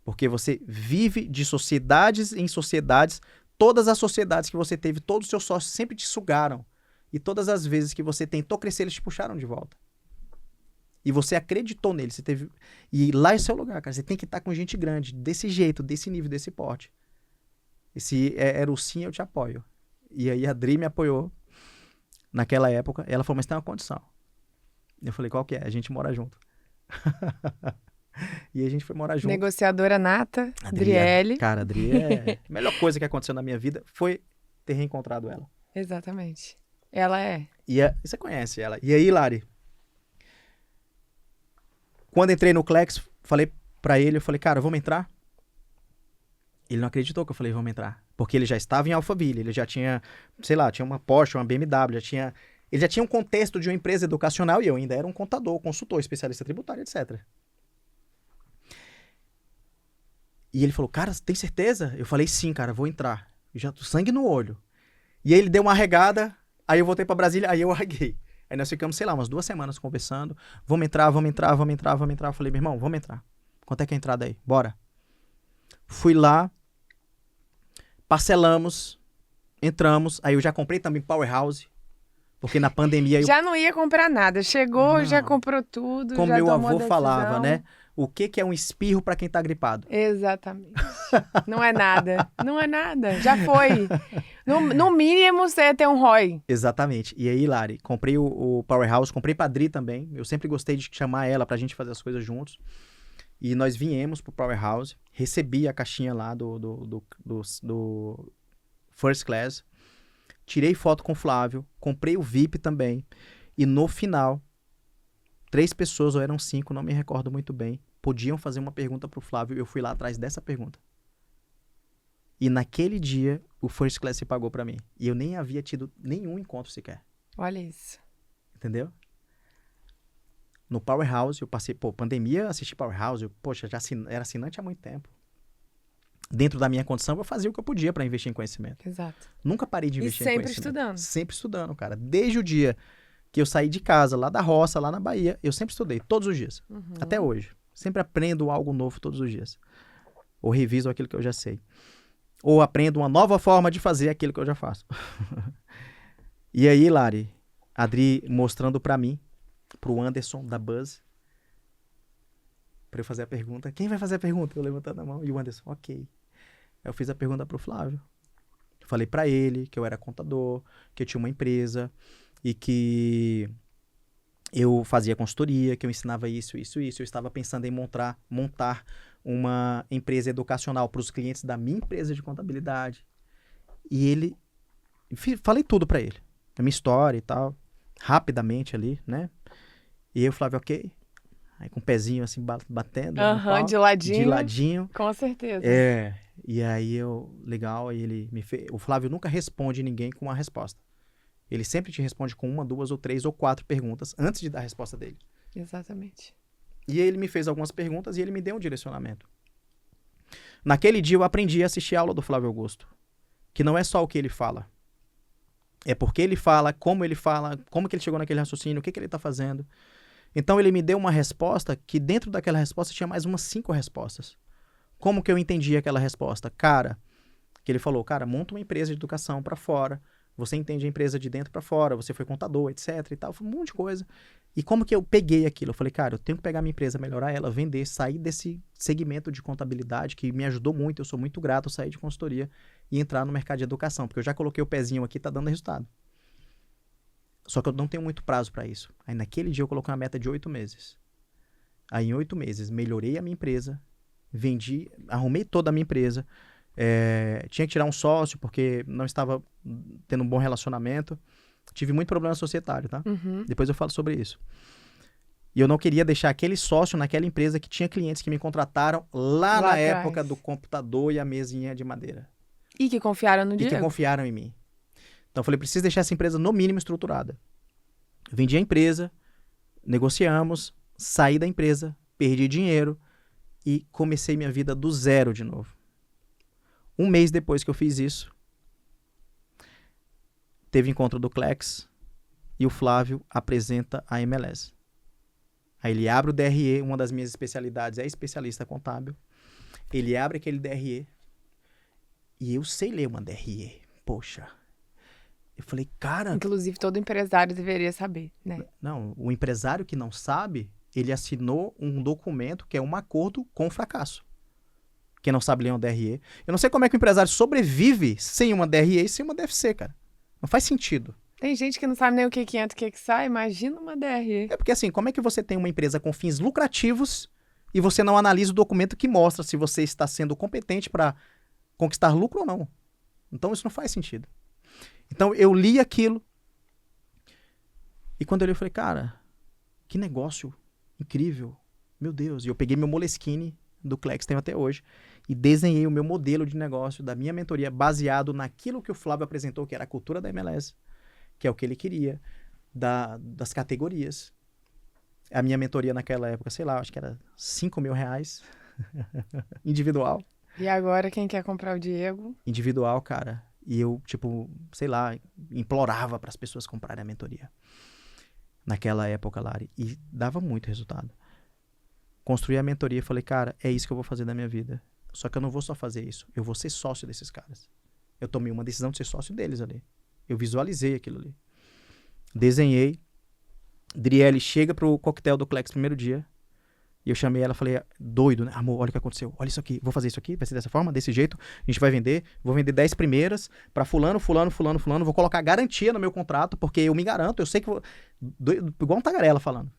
Porque você vive de sociedades em sociedades, todas as sociedades que você teve, todos os seus sócios sempre te sugaram. E todas as vezes que você tentou crescer, eles te puxaram de volta. E você acreditou nele. Você teve... E lá é o seu lugar, cara. Você tem que estar com gente grande, desse jeito, desse nível, desse porte. Esse era o sim, eu te apoio. E aí a Adri me apoiou naquela época. Ela falou, mas tem uma condição. Eu falei, qual que é? A gente mora junto. E a gente foi morar junto. Negociadora nata, Adriele. Cara, a Adri é... A melhor coisa que aconteceu na minha vida foi ter reencontrado ela. Exatamente. Ela é. E você conhece ela. E aí, Lari, quando entrei no Clex, falei pra ele, eu falei, cara, vamos entrar? Ele não acreditou que eu falei, vamos entrar. Porque ele já estava em Alphaville, ele já tinha, sei lá, tinha uma Porsche, uma BMW, ele já tinha um contexto de uma empresa educacional e eu ainda era um contador, consultor, especialista tributário, etc. E ele falou, cara, tem certeza? Eu falei, sim, cara, vou entrar. Eu já tô sangue no olho. E aí ele deu uma arregada, aí eu voltei pra Brasília, aí eu arreguei. Aí nós ficamos, sei lá, umas 2 semanas conversando. Vamos entrar, vamos entrar, vamos entrar, vamos entrar. Eu falei, meu irmão, vamos entrar. Quanto é que é a entrada aí? Bora. Fui lá, parcelamos, entramos. Aí eu já comprei também Powerhouse, porque na pandemia... Já não ia comprar nada. Chegou, Não. já comprou tudo, Como já meu tomou avô decisão. falava, né? O que é um espirro pra quem tá gripado? Exatamente. Não é nada. Não é nada. Já foi. No mínimo, você ia ter um ROI. Exatamente. E aí, Lari, comprei o Powerhouse, comprei pra Adri também. Eu sempre gostei de chamar ela pra gente fazer as coisas juntos. E nós viemos pro Powerhouse, recebi a caixinha lá do First Class, tirei foto com o Flávio, comprei o VIP também. E no final, 3 pessoas, ou eram 5, não me recordo muito bem, podiam fazer uma pergunta pro Flávio. Eu fui lá atrás dessa pergunta. E naquele dia, o First Class se pagou pra mim. E eu nem havia tido nenhum encontro sequer. Olha isso. Entendeu? No Powerhouse, eu passei, pandemia, assisti Powerhouse, poxa, já era assinante há muito tempo. Dentro da minha condição, eu fazia o que eu podia pra investir em conhecimento. Exato. Nunca parei de investir em sempre conhecimento. estudando. Sempre estudando, cara. Desde o dia que eu saí de casa, lá da roça, lá na Bahia, eu sempre estudei, todos os dias. Uhum. Até hoje. Sempre aprendo algo novo todos os dias. Ou reviso aquilo que eu já sei. Ou aprendo uma nova forma de fazer aquilo que eu já faço. E aí, Lari, a Adri mostrando pra mim, pro Anderson da Buzz, pra eu fazer a pergunta. Quem vai fazer a pergunta? Eu levantando a mão. E o Anderson, ok. Eu fiz a pergunta pro Flávio. Falei pra ele que eu era contador, que eu tinha uma empresa e que eu fazia consultoria, que eu ensinava isso. Eu estava pensando em montar uma empresa educacional para os clientes da minha empresa de contabilidade. E ele... Falei tudo pra ele. A minha história e tal. Rapidamente ali, né? E aí o Flávio, ok. Aí com o pezinho assim, batendo. Aham, de ladinho. De ladinho. Com certeza. E aí legal, aí ele me fez... O Flávio nunca responde ninguém com uma resposta. Ele sempre te responde com 1, 2 ou 3 ou 4 perguntas antes de dar a resposta dele. Exatamente. E aí ele me fez algumas perguntas e ele me deu um direcionamento. Naquele dia eu aprendi a assistir a aula do Flávio Augusto. Que não é só o que ele fala. É porque ele fala, como que ele chegou naquele raciocínio, o que ele tá fazendo. Então ele me deu uma resposta que dentro daquela resposta tinha mais umas 5 respostas. Como que eu entendi aquela resposta? Cara, que ele falou, cara, monta uma empresa de educação pra fora, você entende a empresa de dentro pra fora, você foi contador, etc e tal, foi um monte de coisa. E como que eu peguei aquilo? Eu falei, cara, eu tenho que pegar minha empresa, melhorar ela, vender, sair desse segmento de contabilidade que me ajudou muito, eu sou muito grato, sair de consultoria e entrar no mercado de educação, porque eu já coloquei o pezinho aqui, tá dando resultado. Só que eu não tenho muito prazo para isso. Aí naquele dia eu coloquei uma meta de 8 meses. Aí em 8 meses melhorei a minha empresa, vendi, arrumei toda a minha empresa. Tinha que tirar um sócio porque não estava tendo um bom relacionamento. Tive muito problema societário, tá? Uhum. Depois eu falo sobre isso. E eu não queria deixar aquele sócio naquela empresa que tinha clientes que me contrataram lá na atrás. época do computador e a mesinha de madeira. E que confiaram no E que Diego. confiaram em mim. Então eu falei, preciso deixar essa empresa no mínimo estruturada. Vendi a empresa, negociamos, saí da empresa, perdi dinheiro e comecei minha vida do zero de novo. Um mês depois que eu fiz isso, teve encontro do Klex e o Flávio apresenta a MLS. Aí ele abre o DRE, uma das minhas especialidades é especialista contábil. Ele abre aquele DRE e eu sei ler uma DRE. Poxa. Eu falei, cara... Inclusive, todo empresário deveria saber, né? Não, o empresário que não sabe, ele assinou um documento que é um acordo com o fracasso. Quem não sabe ler uma DRE. Eu não sei como é que o empresário sobrevive sem uma DRE e sem uma DFC, cara. Não faz sentido. Tem gente que não sabe nem o que entra e o que sai. Imagina uma DRE. É porque assim, como é que você tem uma empresa com fins lucrativos e você não analisa o documento que mostra se você está sendo competente para conquistar lucro ou não? Então isso não faz sentido. Então eu li aquilo e quando eu li eu falei, cara, que negócio incrível. Meu Deus. E eu peguei meu Moleskine do Klex, tenho até hoje, e desenhei o meu modelo de negócio da minha mentoria baseado naquilo que o Flávio apresentou, que era a cultura da MLS, que é o que ele queria, das categorias. A minha mentoria naquela época, sei lá, acho que era R$5.000, individual. E agora, quem quer comprar o Diego? Individual, cara. E eu, tipo, sei lá, implorava para as pessoas comprarem a mentoria. Naquela época, Lari. E dava muito resultado. Construí a mentoria e falei, cara, é isso que eu vou fazer da minha vida. Só que eu não vou só fazer isso. Eu vou ser sócio desses caras. Eu tomei uma decisão de ser sócio deles ali. Eu visualizei aquilo ali. Desenhei. Driele chega pro coquetel do Klex primeiro dia. E eu chamei ela, falei, doido, né? Amor, olha o que aconteceu. Olha isso aqui. Vou fazer isso aqui, vai ser dessa forma, desse jeito. A gente vai vender. Vou vender 10 primeiras pra fulano. Vou colocar garantia no meu contrato, porque eu me garanto. Eu sei que vou... Igual um tagarela falando.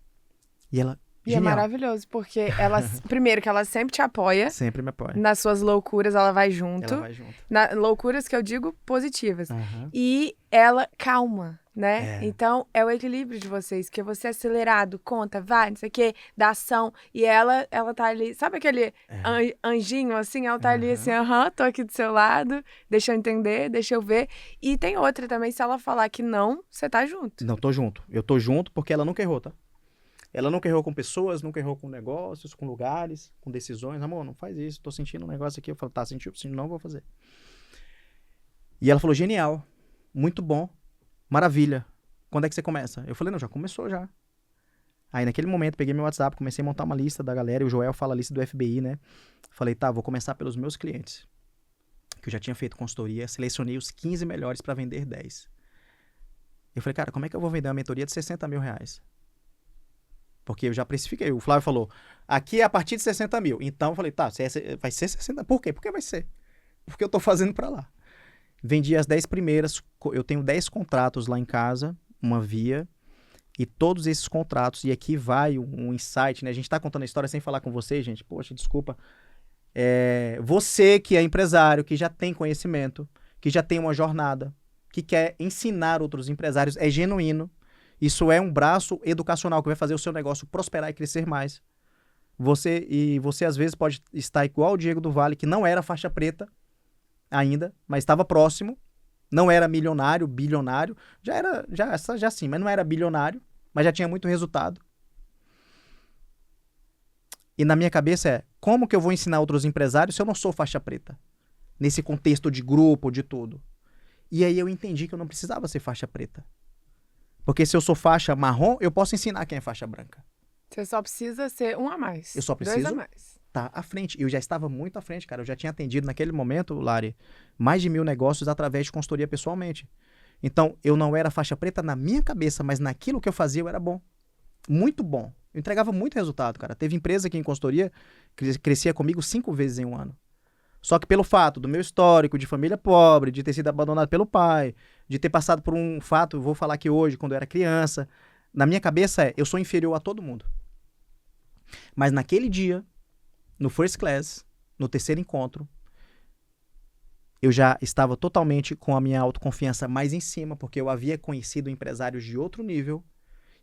E ela... E é maravilhoso, porque ela, primeiro, que ela sempre te apoia. Sempre me apoia. Nas suas loucuras, ela vai junto. Ela vai junto. Loucuras que eu digo positivas. Uhum. E ela calma, né? Então, é o equilíbrio de vocês, que você é acelerado, conta, vai, não sei o quê, dá ação. E ela tá ali, sabe aquele anjinho, assim? Ela tá ali assim, tô aqui do seu lado, deixa eu entender, deixa eu ver. E tem outra também, se ela falar que não, você tá junto. Não, tô junto. Eu tô junto porque ela nunca errou, tá? Ela nunca errou com pessoas, nunca errou com negócios, com lugares, com decisões. Amor, não faz isso, tô sentindo um negócio aqui. Eu falo, tá, sentiu, não vou fazer. E ela falou, genial, muito bom, maravilha. Quando é que você começa? Eu falei, não, já começou já. Aí naquele momento peguei meu WhatsApp, comecei a montar uma lista da galera, e o Joel fala a lista do FBI, né? Falei, tá, vou começar pelos meus clientes, que eu já tinha feito consultoria, selecionei os 15 melhores para vender 10. Eu falei, cara, como é que eu vou vender uma mentoria de R$60.000? Porque eu já precifiquei. O Flávio falou, aqui é a partir de 60 mil. Então eu falei, tá, vai ser 60. Por quê? Porque vai ser. Porque eu tô fazendo para lá. Vendi as 10 primeiras. Eu tenho 10 contratos lá em casa, uma via. E todos esses contratos, e aqui vai um insight, né? A gente tá contando a história sem falar com vocês, gente. Poxa, desculpa. Você que é empresário, que já tem conhecimento, que já tem uma jornada, que quer ensinar outros empresários, é genuíno. Isso é um braço educacional que vai fazer o seu negócio prosperar e crescer mais. Você às vezes pode estar igual o Diego do Vale, que não era faixa preta ainda, mas estava próximo. Não era milionário, bilionário. Já sim, mas não era bilionário, mas já tinha muito resultado. E na minha cabeça como que eu vou ensinar outros empresários se eu não sou faixa preta? Nesse contexto de grupo, de tudo. E aí eu entendi que eu não precisava ser faixa preta. Porque se eu sou faixa marrom, eu posso ensinar quem é faixa branca. Você só precisa ser um a mais. Eu só preciso 2 a mais. Tá à frente. Eu já estava muito à frente, cara. Eu já tinha atendido naquele momento, Lari, mais de 1.000 negócios através de consultoria pessoalmente. Então, eu não era faixa preta na minha cabeça, mas naquilo que eu fazia eu era bom. Muito bom. Eu entregava muito resultado, cara. Teve empresa aqui em consultoria que crescia comigo 5 vezes em um ano. Só que pelo fato do meu histórico de família pobre, de ter sido abandonado pelo pai, de ter passado por um fato, eu vou falar aqui hoje, quando eu era criança. Na minha cabeça eu sou inferior a todo mundo. Mas naquele dia, no First Class, no terceiro encontro, eu já estava totalmente com a minha autoconfiança mais em cima, porque eu havia conhecido empresários de outro nível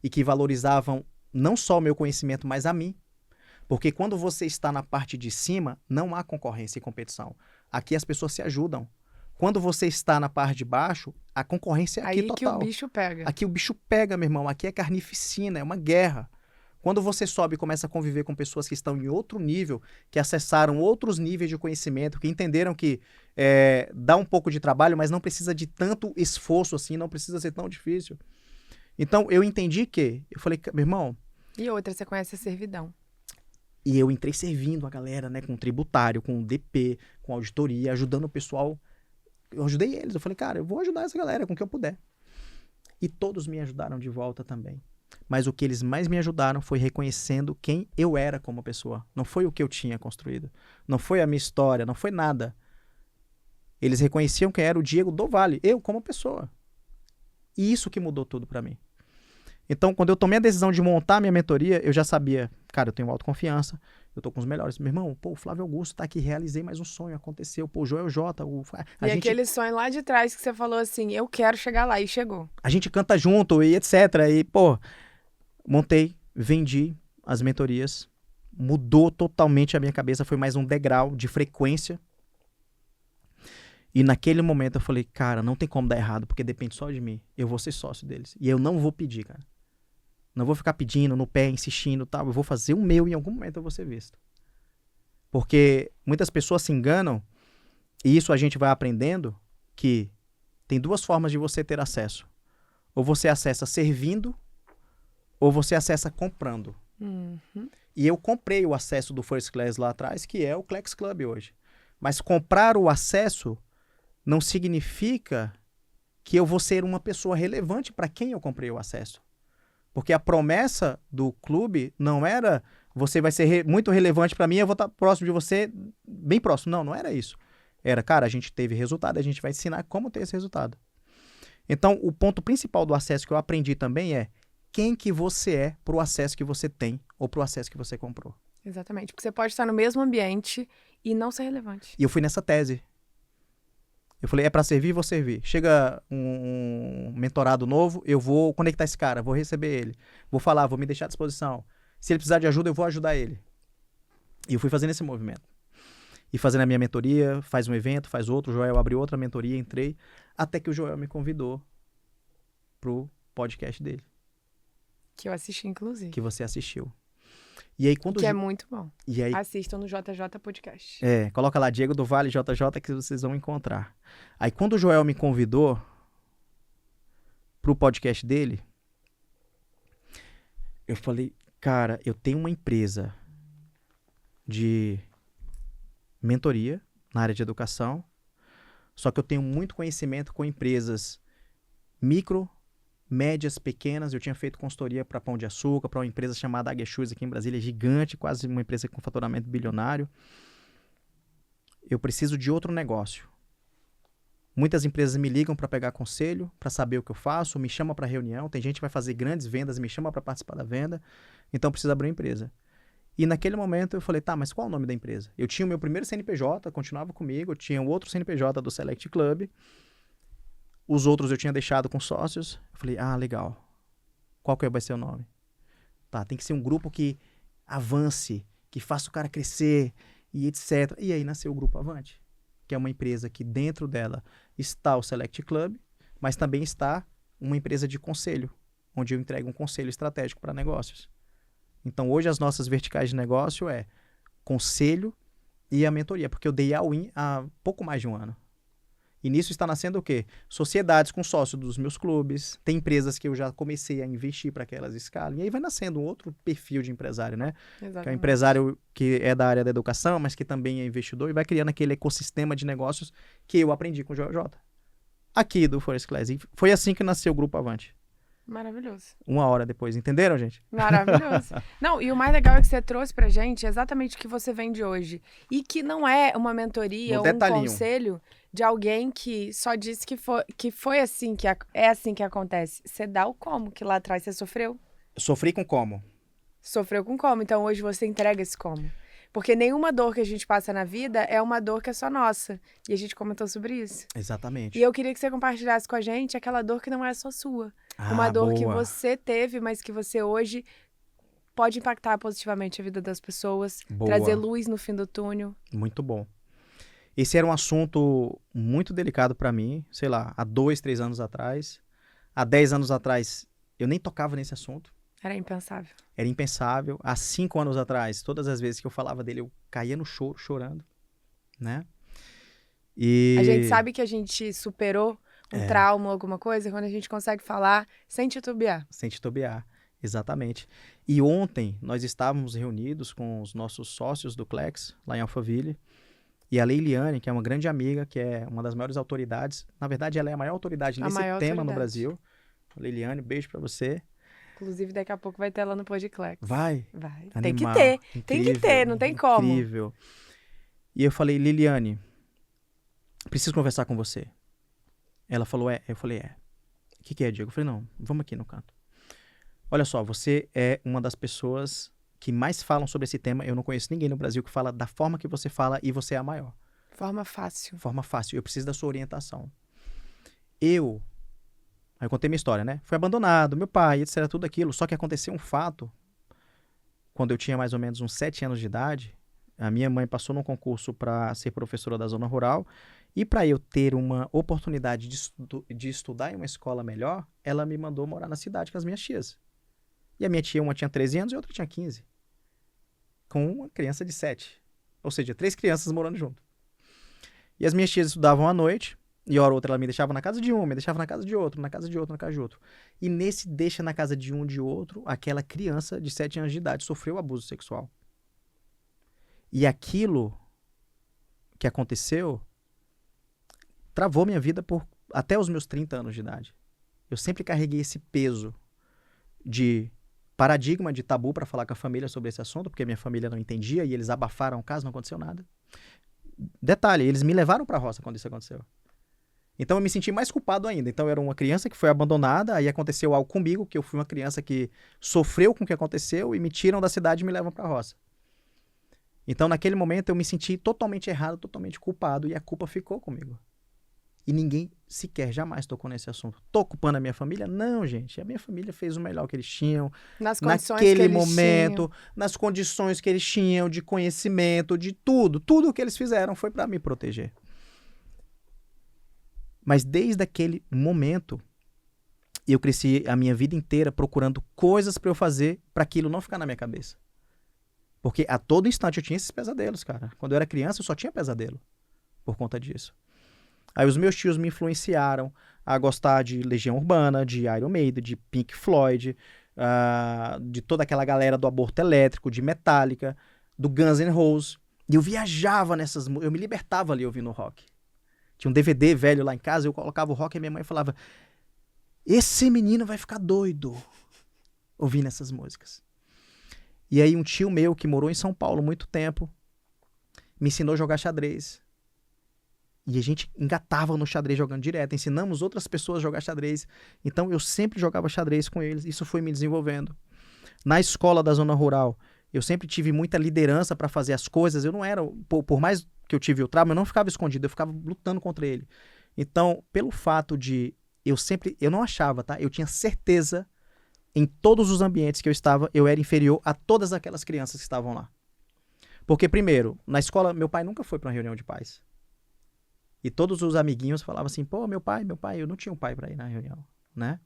e que valorizavam não só o meu conhecimento, mas a mim. Porque quando você está na parte de cima, não há concorrência e competição. Aqui as pessoas se ajudam. Quando você está na parte de baixo, a concorrência é aqui Aí total. que o bicho pega. Aqui o bicho pega, meu irmão. Aqui é carnificina, é uma guerra. Quando você sobe e começa a conviver com pessoas que estão em outro nível, que acessaram outros níveis de conhecimento, que entenderam que dá um pouco de trabalho, mas não precisa de tanto esforço assim, não precisa ser tão difícil. Então, eu entendi que... Eu falei, meu irmão... E outra, você conhece a servidão. E eu entrei servindo a galera, né? Com tributário, com DP, com auditoria, ajudando o pessoal. Eu ajudei eles. Eu falei, cara, eu vou ajudar essa galera com o que eu puder. E todos me ajudaram de volta também. Mas o que eles mais me ajudaram foi reconhecendo quem eu era como pessoa. Não foi o que eu tinha construído. Não foi a minha história, não foi nada. Eles reconheciam quem era o Diego do Vale, eu como pessoa. E isso que mudou tudo pra mim. Então, quando eu tomei a decisão de montar a minha mentoria, eu já sabia, cara, eu tenho autoconfiança, eu tô com os melhores. Meu irmão, pô, o Flávio Augusto tá aqui, realizei mais um sonho, aconteceu. Pô, o Joel J. E aquele sonho lá de trás que você falou assim, eu quero chegar lá, e chegou. A gente canta junto e etc. E, pô, montei, vendi as mentorias, mudou totalmente a minha cabeça, foi mais um degrau de frequência. E naquele momento eu falei, cara, não tem como dar errado, porque depende só de mim. Eu vou ser sócio deles. E eu não vou pedir, cara. Não vou ficar pedindo no pé, insistindo e tal. Eu vou fazer o meu e em algum momento eu vou ser visto. Porque muitas pessoas se enganam, e isso a gente vai aprendendo, que tem duas formas de você ter acesso. Ou você acessa servindo, ou você acessa comprando. Uhum. E eu comprei o acesso do First Class lá atrás, que é o Clex Club hoje. Mas comprar o acesso não significa que eu vou ser uma pessoa relevante para quem eu comprei o acesso. Porque a promessa do clube não era você vai ser muito relevante para mim, eu vou estar próximo de você, bem próximo. Não, não era isso. Era, cara, a gente teve resultado, a gente vai ensinar como ter esse resultado. Então, o ponto principal do acesso que eu aprendi também é quem que você é pro acesso que você tem ou pro acesso que você comprou. Exatamente, porque você pode estar no mesmo ambiente e não ser relevante. E eu fui nessa tese. Eu falei, é para servir, vou servir. Chega um mentorado novo, eu vou conectar esse cara, vou receber ele. Vou falar, vou me deixar à disposição. Se ele precisar de ajuda, eu vou ajudar ele. E eu fui fazendo esse movimento. E fazendo a minha mentoria, faz um evento, faz outro. O Joel abriu outra mentoria, entrei. Até que o Joel me convidou pro podcast dele. Que eu assisti, inclusive. Que você assistiu. E aí, quando que é muito bom. E aí... Assistam no JJ Podcast. Coloca lá Diego do Vale JJ que vocês vão encontrar. Aí quando o Joel me convidou pro podcast dele, eu falei, cara, eu tenho uma empresa de mentoria na área de educação, só que eu tenho muito conhecimento com empresas micro, médias, pequenas. Eu tinha feito consultoria para Pão de Açúcar, para uma empresa chamada Águia Shoes aqui em Brasília, gigante, quase uma empresa com faturamento bilionário. Eu preciso de outro negócio. Muitas empresas me ligam para pegar conselho, para saber o que eu faço, me chamam para reunião. Tem gente que vai fazer grandes vendas, me chama para participar da venda. Então, eu preciso abrir uma empresa. E naquele momento eu falei, tá, mas qual é o nome da empresa? Eu tinha o meu primeiro CNPJ, continuava comigo, eu tinha o outro CNPJ do Select Club. Os outros eu tinha deixado com sócios. Eu falei, legal. Qual que vai ser o nome? Tá, tem que ser um grupo que avance, que faça o cara crescer e etc. E aí nasceu o Grupo Avante, que é uma empresa que dentro dela está o Select Club, mas também está uma empresa de conselho, onde eu entrego um conselho estratégico para negócios. Então, hoje as nossas verticais de negócio é conselho e a mentoria, porque eu dei all-in há pouco mais de um ano. E nisso está nascendo o quê? Sociedades com sócios dos meus clubes. Tem empresas que eu já comecei a investir para que elas escalem. E aí vai nascendo um outro perfil de empresário, né? Exatamente. Que é um empresário que é da área da educação, mas que também é investidor. E vai criando aquele ecossistema de negócios que eu aprendi com o Joel J. Aqui do First Class. E foi assim que nasceu o Grupo Avante. Maravilhoso. 1 hora depois, entenderam, gente? Maravilhoso. Não, e o mais legal é que você trouxe pra gente exatamente o que você vende hoje. E que não é uma mentoria No ou um detalhinho. conselho de alguém que só disse que foi assim, é assim que acontece. Você dá o como, que lá atrás você sofreu. Sofri com como? Sofreu com como, então hoje você entrega esse como. Porque nenhuma dor que a gente passa na vida é uma dor que é só nossa. E a gente comentou sobre isso. Exatamente. E eu queria que você compartilhasse com a gente aquela dor que não é só sua. Uma dor que boa. você teve, mas que você hoje pode impactar positivamente a vida das pessoas, Boa. trazer luz no fim do túnel. Muito bom. Esse era um assunto muito delicado pra mim, sei lá, há 2, 3 anos atrás. Há 10 anos atrás, eu nem tocava nesse assunto. Era impensável. Era impensável. Há 5 anos atrás, todas as vezes que eu falava dele, eu caía no choro, chorando, né? E A gente sabe que a gente superou um trauma, alguma coisa, quando a gente consegue falar sem titubear. sem titubear. Exatamente. E ontem nós estávamos reunidos com os nossos sócios do Clex, lá em Alphaville, e a Leiliane, que é uma grande amiga, que é uma das maiores autoridades, na verdade ela é a maior autoridade A nesse maior tema no autoridade. Brasil. Leiliane, beijo pra você. Inclusive, daqui a pouco vai ter lá no Podclex. Vai. Vai. Animal. Tem que ter. Tem que ter, não tem como. Incrível. E eu falei, Liliane, preciso conversar com você. Ela falou, é. Eu falei, é. O que é, Diego? Eu falei, não, vamos aqui no canto. Olha só, você é uma das pessoas que mais falam sobre esse tema. Eu não conheço ninguém no Brasil que fala da forma que você fala e você é a maior. Forma fácil. Forma fácil. Eu preciso da sua orientação. Aí eu contei minha história, né? Fui abandonado, meu pai, etc, tudo aquilo. Só que aconteceu um fato, quando eu tinha mais ou menos uns 7 anos de idade, a minha mãe passou num concurso para ser professora da zona rural, e para eu ter uma oportunidade de estudar em uma escola melhor, ela me mandou morar na cidade com as minhas tias. E a minha tia, uma tinha 13 anos e a outra tinha 15. Com uma criança de 7. Ou seja, 3 crianças morando junto. E as minhas tias estudavam à noite, e hora ou outra ela me deixava na casa de um, me deixava na casa de outro, na casa de outro, na casa de outro. E nesse deixa na casa de um de outro, aquela criança de 7 anos de idade sofreu abuso sexual. E aquilo que aconteceu travou minha vida por até os meus 30 anos de idade. Eu sempre carreguei esse peso de paradigma, de tabu para falar com a família sobre esse assunto, porque minha família não entendia e eles abafaram o caso, não aconteceu nada. Detalhe, eles me levaram para a roça quando isso aconteceu. Então eu me senti mais culpado ainda. Então eu era uma criança que foi abandonada, aí aconteceu algo comigo, que eu fui uma criança que sofreu com o que aconteceu e me tiram da cidade e me levam para a roça. Então naquele momento eu me senti totalmente errado, totalmente culpado e a culpa ficou comigo. E ninguém sequer jamais tocou nesse assunto. Tô culpando a minha família? Não, gente. A minha família fez o melhor que eles tinham. Nas condições naquele que eles momento, tinham. nas condições que eles tinham, de conhecimento, de tudo. Tudo o que eles fizeram foi para me proteger. Mas desde aquele momento, eu cresci a minha vida inteira procurando coisas para eu fazer para aquilo não ficar na minha cabeça. Porque a todo instante eu tinha esses pesadelos, cara. Quando eu era criança, eu só tinha pesadelo por conta disso. Aí os meus tios me influenciaram a gostar de Legião Urbana, de Iron Maiden, de Pink Floyd, de toda aquela galera do Aborto Elétrico, de Metallica, do Guns N' Roses. E eu viajava nessas... Eu me libertava ali ouvindo rock. Tinha um DVD velho lá em casa, eu colocava o rock e minha mãe falava: esse menino vai ficar doido ouvindo essas músicas. E aí um tio meu que morou em São Paulo muito tempo me ensinou a jogar xadrez. E a gente engatava no xadrez jogando direto. Ensinamos outras pessoas a jogar xadrez. Então eu sempre jogava xadrez com eles. Isso foi me desenvolvendo. Na escola da zona rural, eu sempre tive muita liderança para fazer as coisas. Eu não era, por mais que eu tive o trauma, eu não ficava escondido, eu ficava lutando contra ele. Então, pelo fato de eu não achava, tá? Eu tinha certeza, em todos os ambientes que eu estava, eu era inferior a todas aquelas crianças que estavam lá. Porque, primeiro, na escola, meu pai nunca foi para uma reunião de pais. E todos os amiguinhos falavam assim: pô, meu pai, eu não tinha um pai para ir na reunião, né?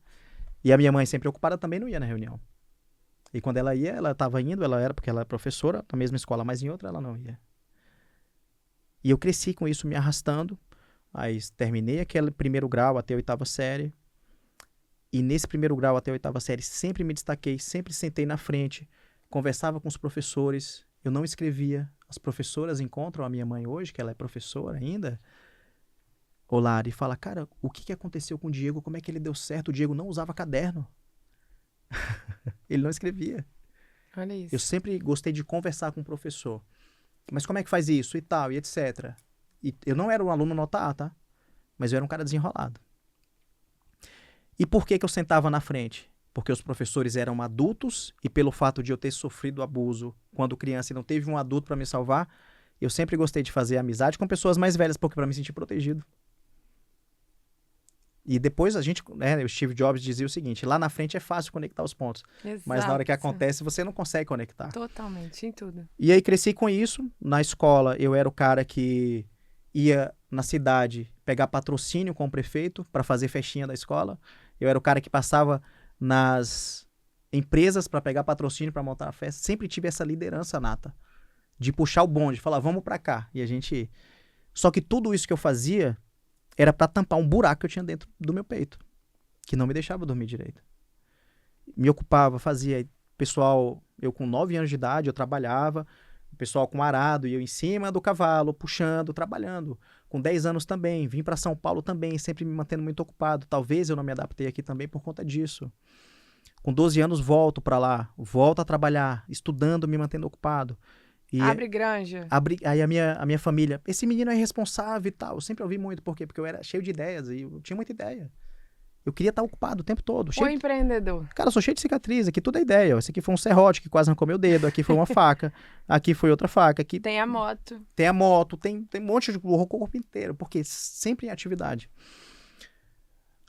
E a minha mãe, sempre ocupada, também não ia na reunião. E quando ela ia, ela estava indo, porque ela é professora na mesma escola, mas em outra ela não ia. E eu cresci com isso me arrastando. Aí terminei aquele primeiro grau até a 8ª série. E nesse primeiro grau até a 8ª série sempre me destaquei, sempre sentei na frente, conversava com os professores, eu não escrevia. As professoras encontram a minha mãe hoje, que ela é professora ainda, Lari, e fala: cara, o que aconteceu com o Diego? Como é que ele deu certo? O Diego não usava caderno. Ele não escrevia. Olha isso. Eu sempre gostei de conversar com o professor. Mas como é que faz isso e tal, e etc. E eu não era um aluno nota A, tá? Mas eu era um cara desenrolado. E por que que eu sentava na frente? Porque os professores eram adultos e pelo fato de eu ter sofrido abuso quando criança e não teve um adulto para me salvar, eu sempre gostei de fazer amizade com pessoas mais velhas, porque para me sentir protegido. E depois a gente, né, o Steve Jobs dizia o seguinte, lá na frente é fácil conectar os pontos, mas na hora que Exato. acontece você não consegue conectar. Totalmente, em tudo. E aí cresci com isso. Na escola eu era o cara que ia na cidade pegar patrocínio com o prefeito para fazer festinha da escola. Eu era o cara que passava nas empresas para pegar patrocínio para montar a festa. Sempre tive essa liderança nata de puxar o bonde, falar vamos para cá. E a gente. Só que tudo isso que eu fazia era para tampar um buraco que eu tinha dentro do meu peito, que não me deixava dormir direito. Me ocupava, fazia. Pessoal, eu com 9 anos de idade, eu trabalhava. O pessoal com arado, e eu em cima do cavalo, puxando, trabalhando. Com 10 anos também, vim para São Paulo também, sempre me mantendo muito ocupado. Talvez eu não me adaptei aqui também por conta disso. Com 12 anos volto para lá, volto a trabalhar, estudando, me mantendo ocupado. E Abre granja. aí a minha família, esse menino é irresponsável e tal. Eu sempre ouvi muito, por quê? Porque eu era cheio de ideias e eu tinha muita ideia. Eu queria estar ocupado o tempo todo. O empreendedor. Cara, eu sou cheio de cicatriz, aqui tudo é ideia. Esse aqui foi um serrote que quase arrancou meu dedo, aqui foi uma faca, aqui foi outra faca, aqui Tem a moto. tem a moto, tem um monte de o corpo inteiro, porque sempre em atividade.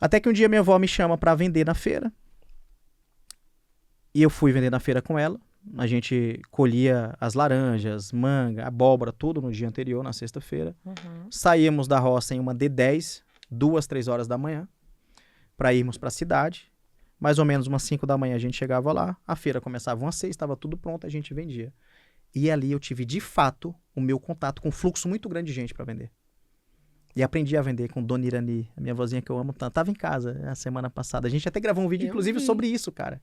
Até que um dia minha avó me chama pra vender na feira. E eu fui vender na feira com ela. A gente colhia as laranjas, manga, abóbora, tudo no dia anterior, na sexta-feira. Saímos da roça em uma D10, 2, 3 horas da manhã, para irmos para a cidade. Mais ou menos umas 5 da manhã a gente chegava lá, a feira começava umas 6, estava tudo pronto, a gente vendia. E ali eu tive, de fato, o meu contato com um fluxo muito grande de gente para vender. E aprendi a vender com Dona Irani, a minha vozinha que eu amo tanto. Tava em casa a semana passada. A gente até gravou um vídeo, inclusive, sobre isso, cara.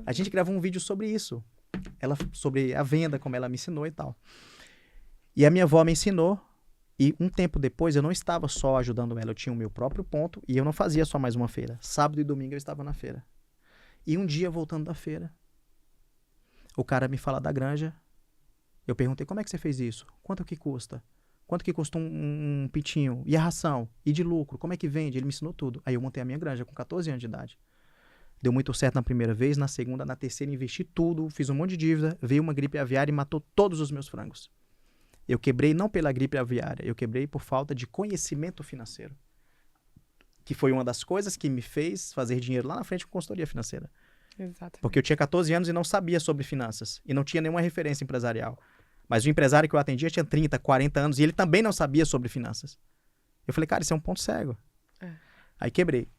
A gente gravou um vídeo sobre isso. Sobre a venda, como ela me ensinou e tal. E a minha avó me ensinou. E um tempo depois eu não estava só ajudando ela, eu tinha o meu próprio ponto e eu não fazia só mais uma feira. Sábado e domingo eu estava na feira. E um dia, voltando da feira, o cara me fala da granja. Eu perguntei, como é que você fez isso? Quanto que custa? Quanto que custa um pitinho? E a ração? E de lucro? Como é que vende? Ele me ensinou tudo. Aí eu montei a minha granja com 14 anos de idade. Deu muito certo na primeira vez, na segunda, na terceira, investi tudo, fiz um monte de dívida, veio uma gripe aviária e matou todos os meus frangos. Eu quebrei não pela gripe aviária, eu quebrei por falta de conhecimento financeiro. Que foi uma das coisas que me fez fazer dinheiro lá na frente com consultoria financeira. Exatamente. Porque eu tinha 14 anos e não sabia sobre finanças. E não tinha nenhuma referência empresarial. Mas o empresário que eu atendia tinha 30, 40 anos e ele também não sabia sobre finanças. Eu falei, cara, isso é um ponto cego. Aí quebrei.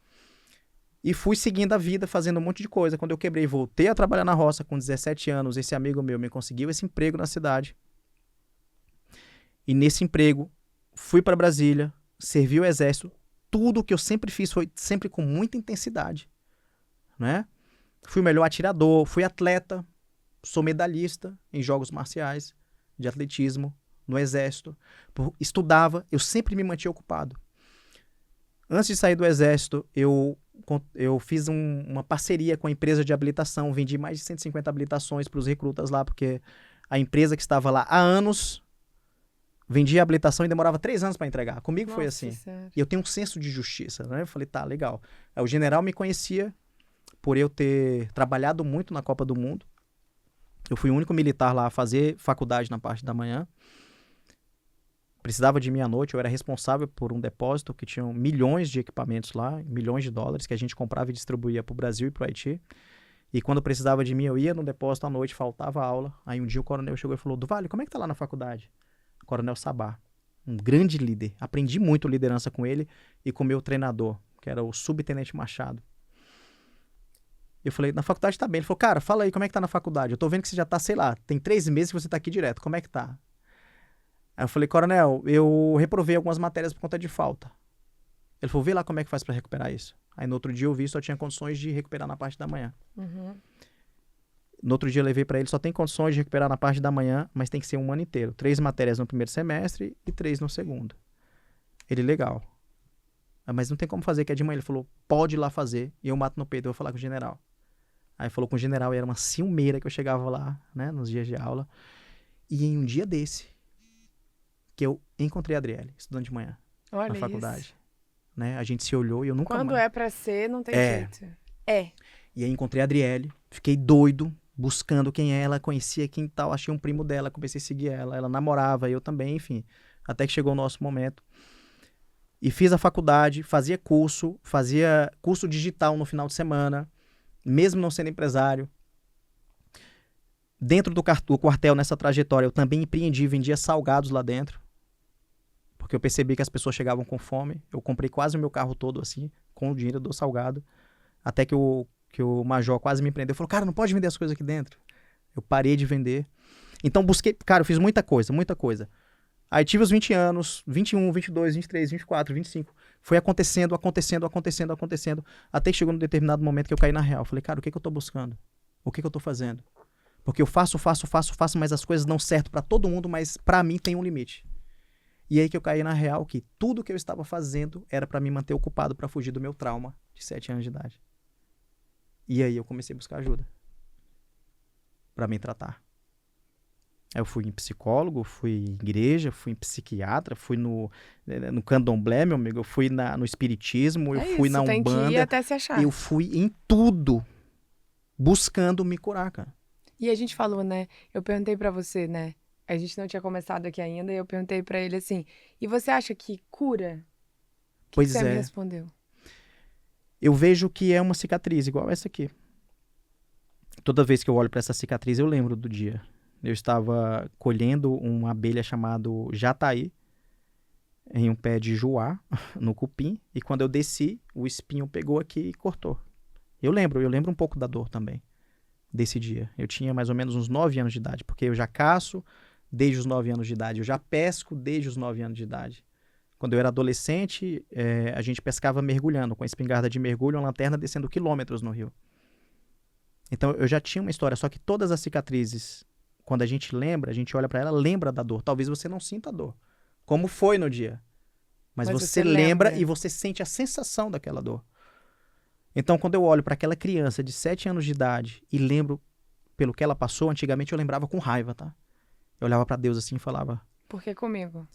E fui seguindo a vida, fazendo um monte de coisa. Quando eu quebrei, voltei a trabalhar na roça com 17 anos. Esse amigo meu me conseguiu esse emprego na cidade. E nesse emprego, fui para Brasília, servi o exército. Tudo que eu sempre fiz foi sempre com muita intensidade. Né? Fui o melhor atirador, fui atleta, sou medalhista em jogos marciais, de atletismo, no exército. Estudava, eu sempre me mantinha ocupado. Antes de sair do exército, eu fiz uma parceria com a empresa de habilitação, vendi mais de 150 habilitações para os recrutas lá, porque a empresa que estava lá há anos vendia a habilitação e demorava 3 anos para entregar. Comigo foi assim. Sério? E eu tenho um senso de justiça, né? Eu falei, tá, legal. Aí o general me conhecia por eu ter trabalhado muito na Copa do Mundo. Eu fui o único militar lá a fazer faculdade na parte da manhã. Precisava de mim à noite, eu era responsável por um depósito que tinha milhões de equipamentos lá, milhões de dólares que a gente comprava e distribuía para o Brasil e para o Haiti. E quando precisava de mim, eu ia no depósito à noite, faltava aula. Aí um dia o coronel chegou e falou, Duvalio, como é que tá lá na faculdade? Coronel Sabá, um grande líder. Aprendi muito liderança com ele e com o meu treinador, que era o subtenente Machado. Eu falei, na faculdade tá bem. Ele falou, cara, fala aí, como é que tá na faculdade? Eu tô vendo que você já tá, sei lá, tem 3 meses que você tá aqui direto, como é que tá? Aí eu falei, coronel, eu reprovei algumas matérias por conta de falta. Ele falou, vê lá como é que faz pra recuperar isso. Aí no outro dia eu vi, só tinha condições de recuperar na parte da manhã. No outro dia eu levei pra ele, só tem condições de recuperar na parte da manhã, mas tem que ser um ano inteiro. 3 matérias no primeiro semestre e 3 no segundo. Ele, legal. Mas não tem como fazer, que é de manhã. Ele falou, pode ir lá fazer e eu mato no peito, eu vou falar com o general. Aí falou com o general, e era uma ciumeira que eu chegava lá, né, nos dias de aula. E em um dia desse, que eu encontrei a Adriele, estudando de manhã, Olha na isso. faculdade. Né? A gente se olhou e eu nunca Quando mais... é pra ser, não tem É. jeito. É. E aí encontrei a Adriele, fiquei doido, buscando quem é ela, conhecia quem tal, achei um primo dela, comecei a seguir ela namorava, eu também, enfim. Até que chegou o nosso momento. E fiz a faculdade, fazia curso digital no final de semana, mesmo não sendo empresário. Dentro do quartel, nessa trajetória, eu também empreendi, vendia salgados lá dentro. Porque eu percebi que as pessoas chegavam com fome. Eu comprei quase o meu carro todo, assim, com o dinheiro do salgado. Até que o major quase me prendeu. Falou, cara, não pode vender as coisas aqui dentro. Eu parei de vender. Então busquei, cara, eu fiz muita coisa, muita coisa. Aí tive os 20 anos, 21, 22, 23, 24, 25. Foi acontecendo, até que chegou num determinado momento que eu caí na real. Falei, cara, o que eu tô buscando? O que eu tô fazendo? Porque eu faço, mas as coisas dão certo pra todo mundo, mas pra mim tem um limite. E aí que eu caí na real que tudo que eu estava fazendo era pra me manter ocupado, pra fugir do meu trauma de 7 anos de idade. E aí eu comecei a buscar ajuda pra me tratar. Aí eu fui em psicólogo, fui em igreja, fui em psiquiatra, fui no candomblé, meu amigo, eu fui no espiritismo, eu fui na tem que ir Umbanda, até se achar. eu fui em tudo buscando me curar, cara. E a gente falou, né? Eu perguntei pra você, né? A gente não tinha começado aqui ainda e eu perguntei pra ele assim, e você acha que cura? O que Pois você me é. respondeu? Eu vejo que é uma cicatriz, igual essa aqui. Toda vez que eu olho pra essa cicatriz, eu lembro do dia. Eu estava colhendo uma abelha chamada jataí em um pé de juá, no cupim, e quando eu desci, o espinho pegou aqui e cortou. Eu lembro um pouco da dor também, desse dia. Eu tinha mais ou menos uns 9 anos de idade, porque eu já caço desde os 9 anos de idade, eu já pesco desde os 9 anos de idade. Quando eu era adolescente, a gente pescava mergulhando, com a espingarda de mergulho, uma lanterna descendo quilômetros no rio. Então eu já tinha uma história, só que todas as cicatrizes, quando a gente lembra, a gente olha pra ela, lembra da dor. Talvez você não sinta a dor, como foi no dia. Mas você lembra e você sente a sensação daquela dor. Então, quando eu olho pra aquela criança de 7 anos de idade e lembro pelo que ela passou, antigamente eu lembrava com raiva, tá? Eu olhava pra Deus assim e falava... Por que comigo?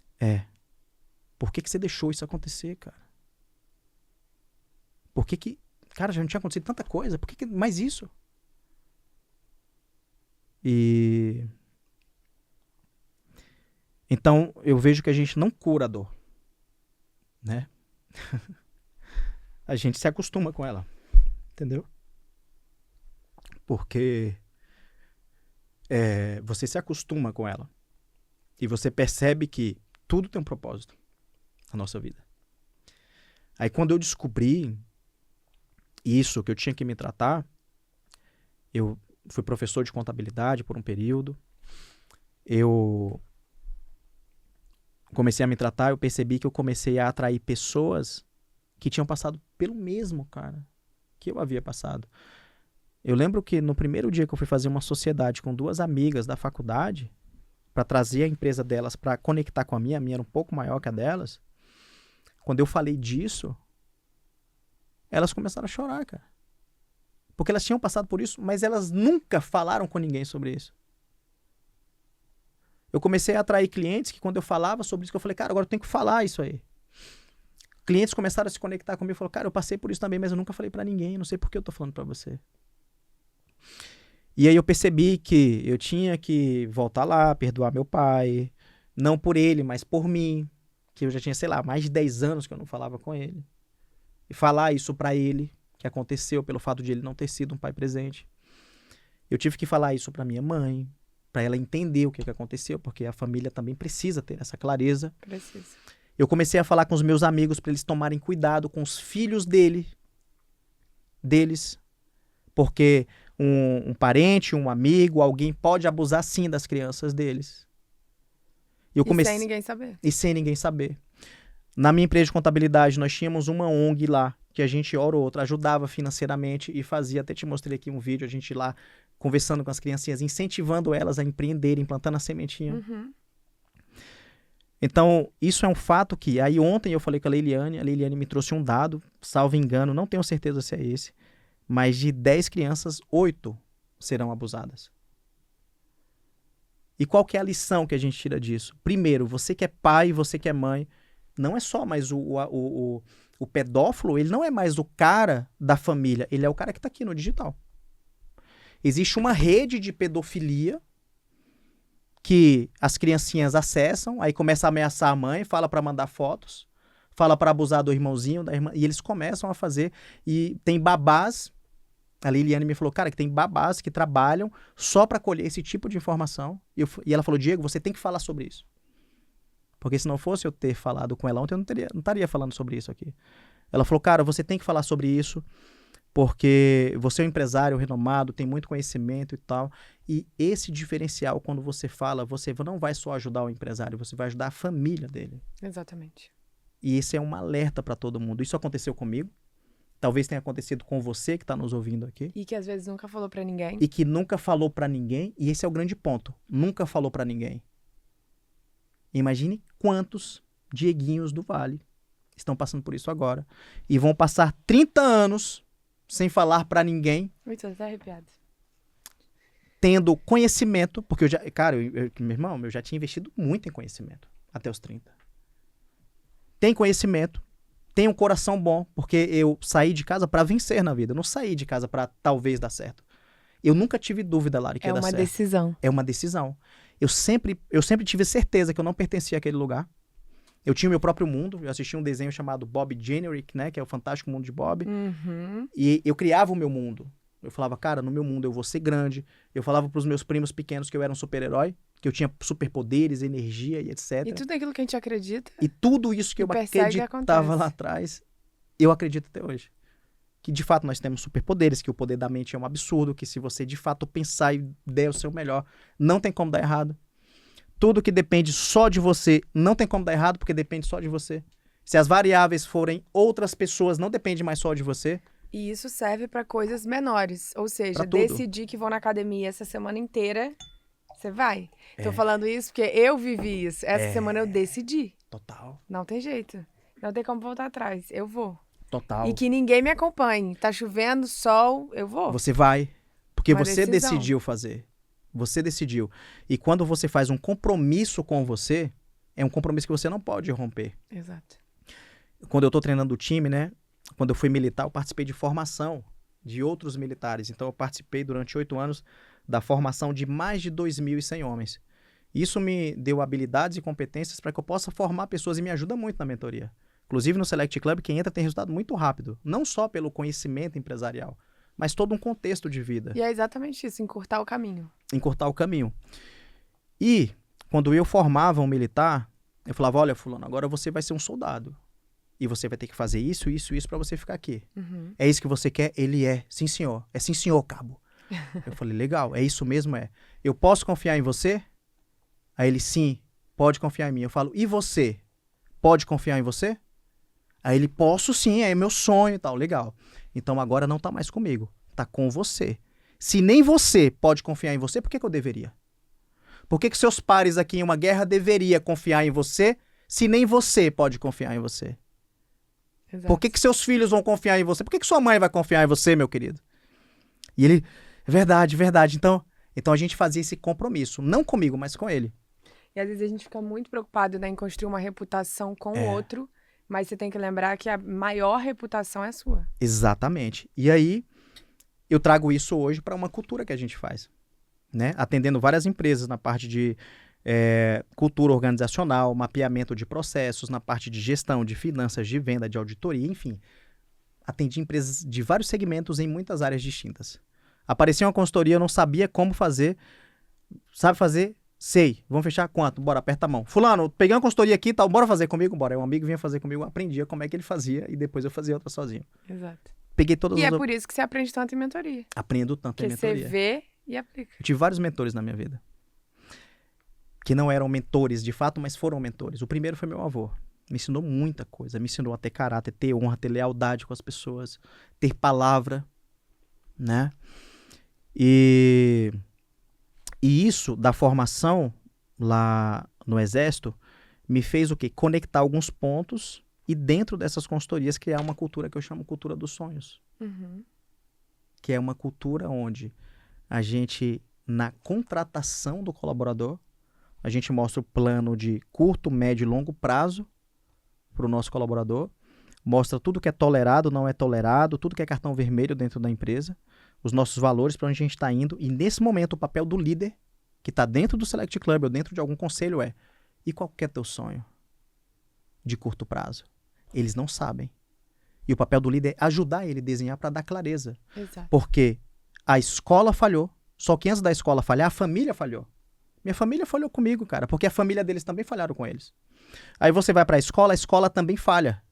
Por que você deixou isso acontecer, cara? Por que... Cara, já não tinha acontecido tanta coisa. Por que mais isso? E... Então, eu vejo que a gente não cura a dor, né? A gente se acostuma com ela, entendeu? Porque você se acostuma com ela e você percebe que tudo tem um propósito na nossa vida. Aí quando eu descobri isso, que eu tinha que me tratar, eu fui professor de contabilidade por um período, eu comecei a me tratar, eu percebi que eu comecei a atrair pessoas que tinham passado pelo mesmo, cara, que eu havia passado. Eu lembro que no primeiro dia que eu fui fazer uma sociedade com 2 amigas da faculdade, para trazer a empresa delas para conectar com a minha era um pouco maior que a delas, quando eu falei disso, elas começaram a chorar, cara. Porque elas tinham passado por isso, mas elas nunca falaram com ninguém sobre isso. Eu comecei a atrair clientes que quando eu falava sobre isso, eu falei, cara, agora eu tenho que falar isso aí. Clientes começaram a se conectar comigo e falaram, cara, eu passei por isso também, mas eu nunca falei pra ninguém, não sei por que eu tô falando pra você. E aí eu percebi que eu tinha que voltar lá, perdoar meu pai, não por ele, mas por mim, que eu já tinha, sei lá, mais de 10 anos que eu não falava com ele. E falar isso pra ele, que aconteceu pelo fato de ele não ter sido um pai presente. Eu tive que falar isso pra minha mãe, pra ela entender o que aconteceu, porque a família também precisa ter essa clareza. Precisa. Eu comecei a falar com os meus amigos pra eles tomarem cuidado com os filhos deles, porque um parente, um amigo, alguém pode abusar sim das crianças deles. Sem ninguém saber. E sem ninguém saber. Na minha empresa de contabilidade, nós tínhamos uma ONG lá, que a gente, hora ou outra, ajudava financeiramente e fazia, até te mostrei aqui um vídeo, a gente lá conversando com as criancinhas, incentivando elas a empreenderem, plantando a sementinha. Uhum. Então, isso é um fato que... Aí ontem eu falei com a Leiliane me trouxe um dado, salvo engano, não tenho certeza se é esse, mas de 10 crianças, 8 serão abusadas. E qual que é a lição que a gente tira disso? Primeiro, você que é pai, você que é mãe, não é só mais o pedófilo, ele não é mais o cara da família, ele é o cara que está aqui no digital. Existe uma rede de pedofilia que as criancinhas acessam, aí começa a ameaçar a mãe, fala para mandar fotos, fala para abusar do irmãozinho, da irmã, e eles começam a fazer, e tem babás, a Liliane me falou, cara, que tem babás que trabalham só para colher esse tipo de informação, e ela falou, Diego, você tem que falar sobre isso. Porque se não fosse eu ter falado com ela ontem, eu não estaria falando sobre isso aqui. Ela falou, cara, você tem que falar sobre isso, porque você é um empresário renomado, tem muito conhecimento e tal, e esse diferencial, quando você fala, você não vai só ajudar o empresário, você vai ajudar a família dele. Exatamente. E esse é um alerta para todo mundo. Isso aconteceu comigo, talvez tenha acontecido com você que está nos ouvindo aqui. E que às vezes nunca falou para ninguém. E que nunca falou para ninguém, e esse é o grande ponto, nunca falou para ninguém. Imagine quantos Dieguinhos do Vale estão passando por isso agora, e vão passar 30 anos sem falar para ninguém, Muito até arrepiado. tendo conhecimento, porque eu já, cara, meu irmão, eu já tinha investido muito em conhecimento, até os 30. Tem conhecimento, tem um coração bom, porque eu saí de casa para vencer na vida, eu não saí de casa para talvez dar certo. Eu nunca tive dúvida, Lari, que ia dar certo. É uma decisão. É uma decisão. Eu sempre tive certeza que eu não pertencia àquele lugar. Eu tinha o meu próprio mundo, eu assistia um desenho chamado Bob Generic, né, que é o Fantástico Mundo de Bob, e eu criava o meu mundo. Eu falava, cara, no meu mundo eu vou ser grande. Eu falava pros meus primos pequenos que eu era um super-herói, que eu tinha superpoderes, energia e etc. E tudo aquilo que a gente acredita. E tudo isso que eu acreditava lá atrás, eu acredito até hoje. Que de fato nós temos superpoderes, que o poder da mente é um absurdo, que se você de fato pensar e der o seu melhor, não tem como dar errado. Tudo que depende só de você não tem como dar errado, porque depende só de você. Se as variáveis forem outras pessoas, não depende mais só de você. E isso serve para coisas menores. Ou seja, Pra tudo. decidir que vou na academia essa semana inteira, você vai. Tô falando isso porque eu vivi isso. Essa semana eu decidi. Total. Não tem jeito. Não tem como voltar atrás. Eu vou. Total. E que ninguém me acompanhe. Tá chovendo, sol, eu vou. Você vai. Porque Uma você decisão. decidiu fazer. Você decidiu. E quando você faz um compromisso com você, é um compromisso que você não pode romper. Exato. Quando eu tô treinando o time, né? Quando eu fui militar, eu participei de formação de outros militares. Então, eu participei durante 8 anos da formação de mais de 2.100 homens. Isso me deu habilidades e competências para que eu possa formar pessoas e me ajuda muito na mentoria. Inclusive, no Select Club, quem entra tem resultado muito rápido. Não só pelo conhecimento empresarial, mas todo um contexto de vida. E é exatamente isso, encurtar o caminho. Encurtar o caminho. E, quando eu formava um militar, eu falava, olha, fulano, agora você vai ser um soldado. E você vai ter que fazer isso, isso, isso para você ficar aqui. Uhum. É isso que você quer? Ele é. Sim, senhor. É sim, senhor, cabo. Eu falei, legal, é isso mesmo, é. Eu posso confiar em você? Aí ele, sim, pode confiar em mim. Eu falo, e você? Pode confiar em você? Aí ele, posso sim, é meu sonho e tal. Legal. Então agora não tá mais comigo, tá com você. Se nem você pode confiar em você, por que eu deveria? Por que seus pares aqui em uma guerra deveriam confiar em você, se nem você pode confiar em você? Exato. Por que seus filhos vão confiar em você? Por que sua mãe vai confiar em você, meu querido? E ele, verdade, verdade. Então a gente fazia esse compromisso, não comigo, mas com ele. E às vezes a gente fica muito preocupado, né, em construir uma reputação com o outro, mas você tem que lembrar que a maior reputação é a sua. Exatamente. E aí, eu trago isso hoje para uma cultura que a gente faz, né? Atendendo várias empresas na parte de cultura organizacional, mapeamento de processos, na parte de gestão, de finanças, de venda, de auditoria, enfim. Atendi empresas de vários segmentos em muitas áreas distintas. Aparecia uma consultoria, eu não sabia como fazer. Sabe fazer? Sei. Vamos fechar quanto? Bora, aperta a mão. Fulano, peguei uma consultoria aqui e tal, bora fazer comigo? Bora. Um amigo vinha fazer comigo, eu aprendia como é que ele fazia e depois eu fazia outra sozinho. Exato. Peguei todas E as... é por isso que você aprende tanto em mentoria. Aprendo tanto em Porque você mentoria. vê e aplica. Eu tive vários mentores na minha vida. Que não eram mentores de fato, mas foram mentores. O primeiro foi meu avô. Me ensinou muita coisa. Me ensinou a ter caráter, ter honra, ter lealdade com as pessoas, ter palavra, né? E isso da formação lá no Exército me fez o quê? Conectar alguns pontos e dentro dessas consultorias criar uma cultura que eu chamo cultura dos sonhos. Uhum. que é uma cultura onde a gente, na contratação do colaborador, a gente mostra o plano de curto, médio e longo prazo para o nosso colaborador, mostra tudo que é tolerado, não é tolerado, tudo que é cartão vermelho dentro da empresa, os nossos valores, para onde a gente está indo, e nesse momento o papel do líder, que está dentro do Select Club ou dentro de algum conselho e qual que é teu sonho de curto prazo? Eles não sabem. E o papel do líder é ajudar ele a desenhar para dar clareza. Exato. Porque a escola falhou, só que antes da escola falhar, a família falhou. Minha família falhou comigo, cara, porque a família deles também falharam com eles. Aí você vai para a escola também falha.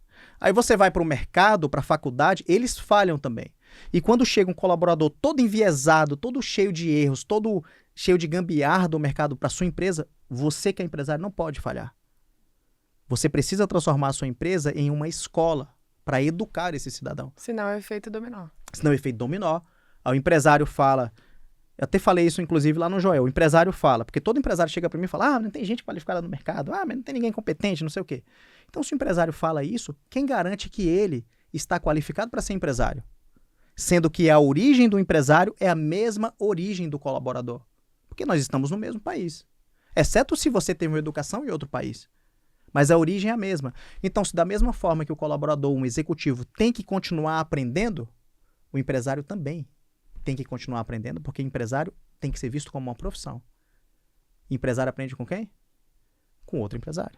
Aí você vai para o mercado, para a faculdade, eles falham também. E quando chega um colaborador todo enviesado, todo cheio de erros, todo cheio de gambiarra do mercado para sua empresa, você que é empresário não pode falhar. Você precisa transformar a sua empresa em uma escola para educar esse cidadão. Senão é efeito dominó. Senão é efeito dominó. Aí o empresário fala... Eu até falei isso, inclusive, lá no Joel. O empresário fala, porque todo empresário chega para mim e fala, não tem gente qualificada no mercado, mas não tem ninguém competente, não sei o quê. Então, se o empresário fala isso, quem garante que ele está qualificado para ser empresário? Sendo que a origem do empresário é a mesma origem do colaborador. Porque nós estamos no mesmo país. Exceto se você teve uma educação em outro país. Mas a origem é a mesma. Então, se da mesma forma que o colaborador, um executivo, tem que continuar aprendendo, o empresário também tem que continuar aprendendo, porque empresário tem que ser visto como uma profissão. Empresário aprende com quem? Com outro empresário.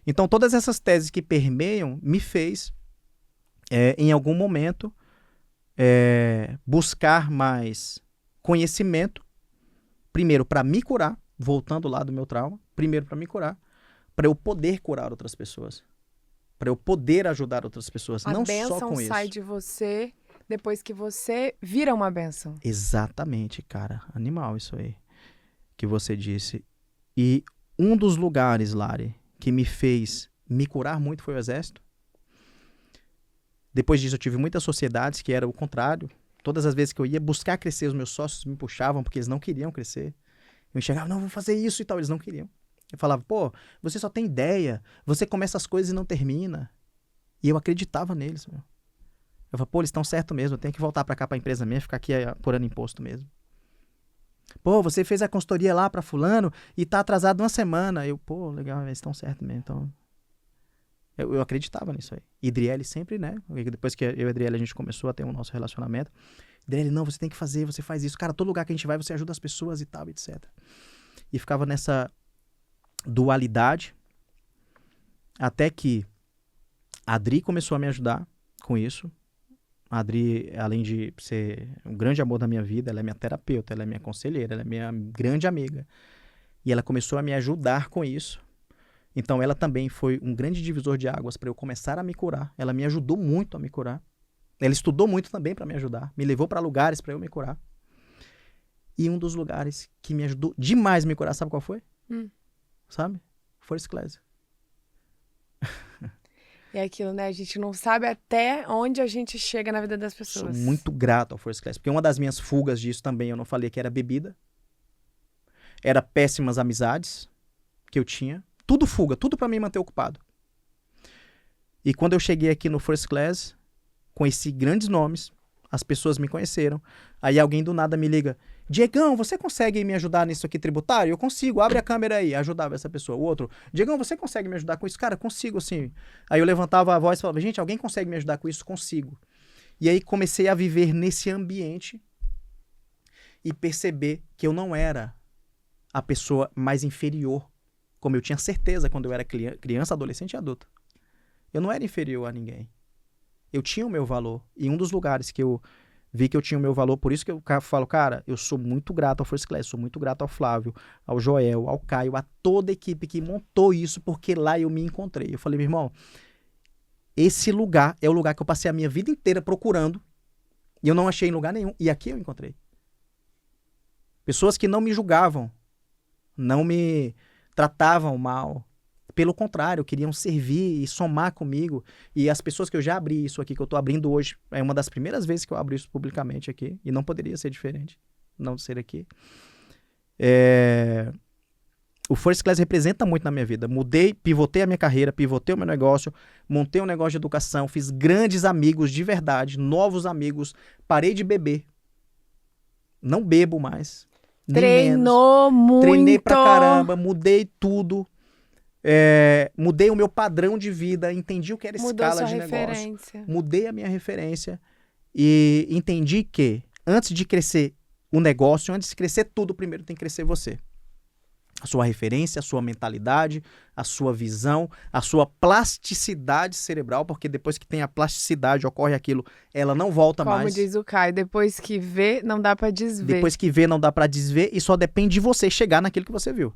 Então, todas essas teses que permeiam me fez, em algum momento, buscar mais conhecimento, primeiro para me curar, voltando lá do meu trauma, primeiro para me curar, para eu poder curar outras pessoas, para eu poder ajudar outras pessoas, não só com isso. A bênção sai de você depois que você vira uma bênção. Exatamente, cara. Animal isso aí que você disse. E um dos lugares, Lari, que me fez me curar muito foi o Exército. Depois disso eu tive muitas sociedades que era o contrário. Todas as vezes que eu ia buscar crescer, os meus sócios me puxavam porque eles não queriam crescer. Eu enxergava, não, vou fazer isso e tal. Eles não queriam. Eu falava, pô, você só tem ideia. Você começa as coisas e não termina. E eu acreditava neles, meu. Eu falei, pô, eles estão certo mesmo, eu tenho que voltar pra cá pra empresa mesmo, ficar aqui apurando imposto mesmo. Pô, você fez a consultoria lá pra fulano e tá atrasado uma semana. Eu, pô, legal, eles estão certo mesmo. Então, eu acreditava nisso aí. E Adriele sempre, né? Depois que eu e a Adriele a gente começou a ter um nosso relacionamento, Adriele, não, você tem que fazer, você faz isso. Cara, todo lugar que a gente vai, você ajuda as pessoas e tal, etc. E ficava nessa dualidade, até que a Adri começou a me ajudar com isso. A Adri, além de ser um grande amor da minha vida, ela é minha terapeuta, ela é minha conselheira, ela é minha grande amiga. E ela começou a me ajudar com isso. Então ela também foi um grande divisor de águas para eu começar a me curar. Ela me ajudou muito a me curar. Ela estudou muito também para me ajudar. Me levou para lugares para eu me curar. E um dos lugares que me ajudou demais a me curar, sabe qual foi? Sabe? First Class. É aquilo, né? A gente não sabe até onde a gente chega na vida das pessoas. Sou muito grato ao First Class, porque uma das minhas fugas disso também, eu não falei que era bebida, era péssimas amizades que eu tinha, tudo fuga, tudo pra me manter ocupado. E quando eu cheguei aqui no First Class, conheci grandes nomes, as pessoas me conheceram, aí alguém do nada me liga, Diegão, você consegue me ajudar nisso aqui tributário? Eu consigo, abre a câmera aí, ajudava essa pessoa. O outro, Diegão, você consegue me ajudar com isso? Cara, consigo, assim. Aí eu levantava a voz e falava, gente, alguém consegue me ajudar com isso? Consigo. E aí comecei a viver nesse ambiente e perceber que eu não era a pessoa mais inferior, como eu tinha certeza quando eu era criança, adolescente e adulto. Eu não era inferior a ninguém. Eu tinha o meu valor. E um dos lugares que eu vi que eu tinha o meu valor, por isso que eu falo, cara, eu sou muito grato ao First Class, sou muito grato ao Flávio, ao Joel, ao Caio, a toda a equipe que montou isso, porque lá eu me encontrei. Eu falei, meu irmão, esse lugar é o lugar que eu passei a minha vida inteira procurando e eu não achei em lugar nenhum. E aqui eu encontrei. Pessoas que não me julgavam, não me tratavam mal. Pelo contrário, queriam servir e somar comigo. E as pessoas que eu já abri isso aqui, que eu tô abrindo hoje, é uma das primeiras vezes que eu abro isso publicamente aqui. E não poderia ser diferente, não ser aqui. O First Class representa muito na minha vida. Mudei, pivotei a minha carreira, pivotei o meu negócio, montei um negócio de educação, fiz grandes amigos de verdade, novos amigos, parei de beber. Não bebo mais. Nem Treinou menos. muito. Treinei pra caramba, mudei tudo. Mudei o meu padrão de vida, entendi o que era Mudou escala sua de negócio. referência. Mudei a minha referência e entendi que antes de crescer o negócio, antes de crescer tudo, primeiro tem que crescer você. A sua referência, a sua mentalidade, a sua visão, a sua plasticidade cerebral, porque depois que tem a plasticidade, ocorre aquilo, ela não volta Como mais. diz o Caio, depois que vê, não dá pra desver. Depois que vê, não dá pra desver e só depende de você chegar naquilo que você viu.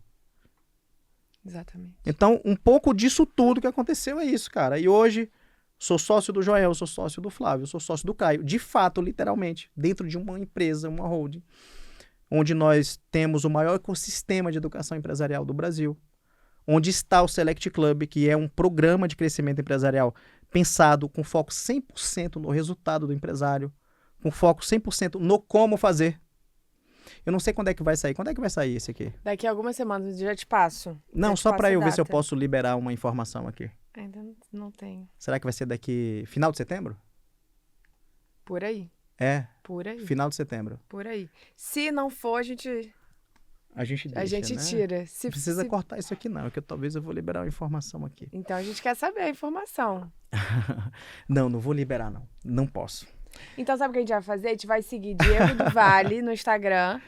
Exatamente. Então, um pouco disso tudo que aconteceu é isso, cara. E hoje, sou sócio do Joel, sou sócio do Flávio, sou sócio do Caio. De fato, literalmente, dentro de uma empresa, uma holding, onde nós temos o maior ecossistema de educação empresarial do Brasil, onde está o Select Club, que é um programa de crescimento empresarial pensado com foco 100% no resultado do empresário, com foco 100% no como fazer. Eu não sei quando é que vai sair. Quando é que vai sair esse aqui? Daqui a algumas semanas eu já te passo. Não, Já te só passo para a eu ver se eu data. posso liberar uma informação aqui. Ainda não tenho. Será que vai ser daqui final de setembro? Por aí. Final de setembro. Por aí. Se não for, a gente deixa, né? tira. Não precisa cortar isso aqui não, que talvez eu vou liberar uma informação aqui. Então a gente quer saber a informação. Não vou liberar não. Não posso. Então sabe o que a gente vai fazer? A gente vai seguir Diego do Vale no Instagram.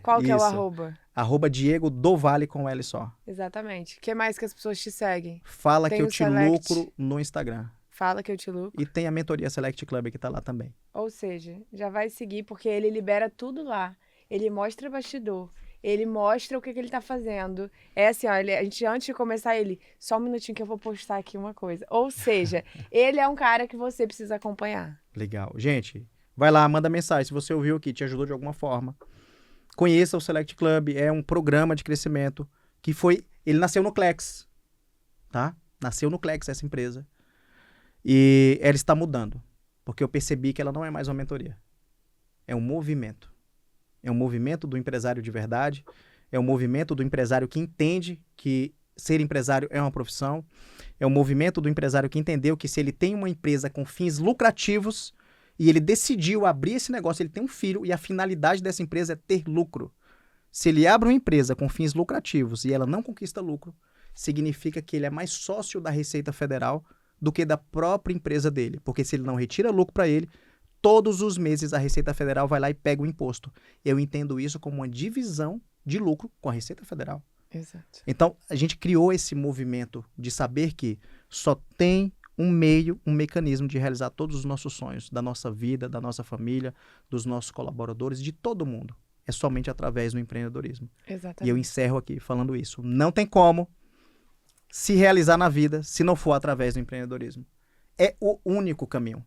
Qual que é o arroba? Diego do Vale com L só. Exatamente. O que mais que as pessoas te seguem? Fala Tem que eu o te Select. lucro no Instagram. Fala que eu te lucro. E tem a mentoria Select Club que tá lá também. Ou seja, já vai seguir porque ele libera tudo lá. Ele mostra bastidor. Ele mostra o que ele tá fazendo. É assim, ó, a gente antes de começar só um minutinho que eu vou postar aqui uma coisa. Ou seja, ele é um cara que você precisa acompanhar. Legal. Gente, vai lá, manda mensagem. Se você ouviu aqui, te ajudou de alguma forma. Conheça o Select Club. É um programa de crescimento que ele nasceu no Clex, tá? Nasceu no Clex, essa empresa. E ela está mudando, porque eu percebi que ela não é mais uma mentoria. É um movimento. É um movimento do empresário de verdade, é um movimento do empresário que entende que ser empresário é uma profissão, é um movimento do empresário que entendeu que se ele tem uma empresa com fins lucrativos e ele decidiu abrir esse negócio, ele tem um filho e a finalidade dessa empresa é ter lucro. Se ele abre uma empresa com fins lucrativos e ela não conquista lucro, significa que ele é mais sócio da Receita Federal do que da própria empresa dele. Porque se ele não retira lucro para ele, todos os meses a Receita Federal vai lá e pega o imposto. Eu entendo isso como uma divisão de lucro com a Receita Federal. Exato. Então, a gente criou esse movimento de saber que só tem um meio, um mecanismo de realizar todos os nossos sonhos, da nossa vida, da nossa família, dos nossos colaboradores, de todo mundo. É somente através do empreendedorismo. Exatamente. E eu encerro aqui falando isso. Não tem como se realizar na vida se não for através do empreendedorismo. É o único caminho.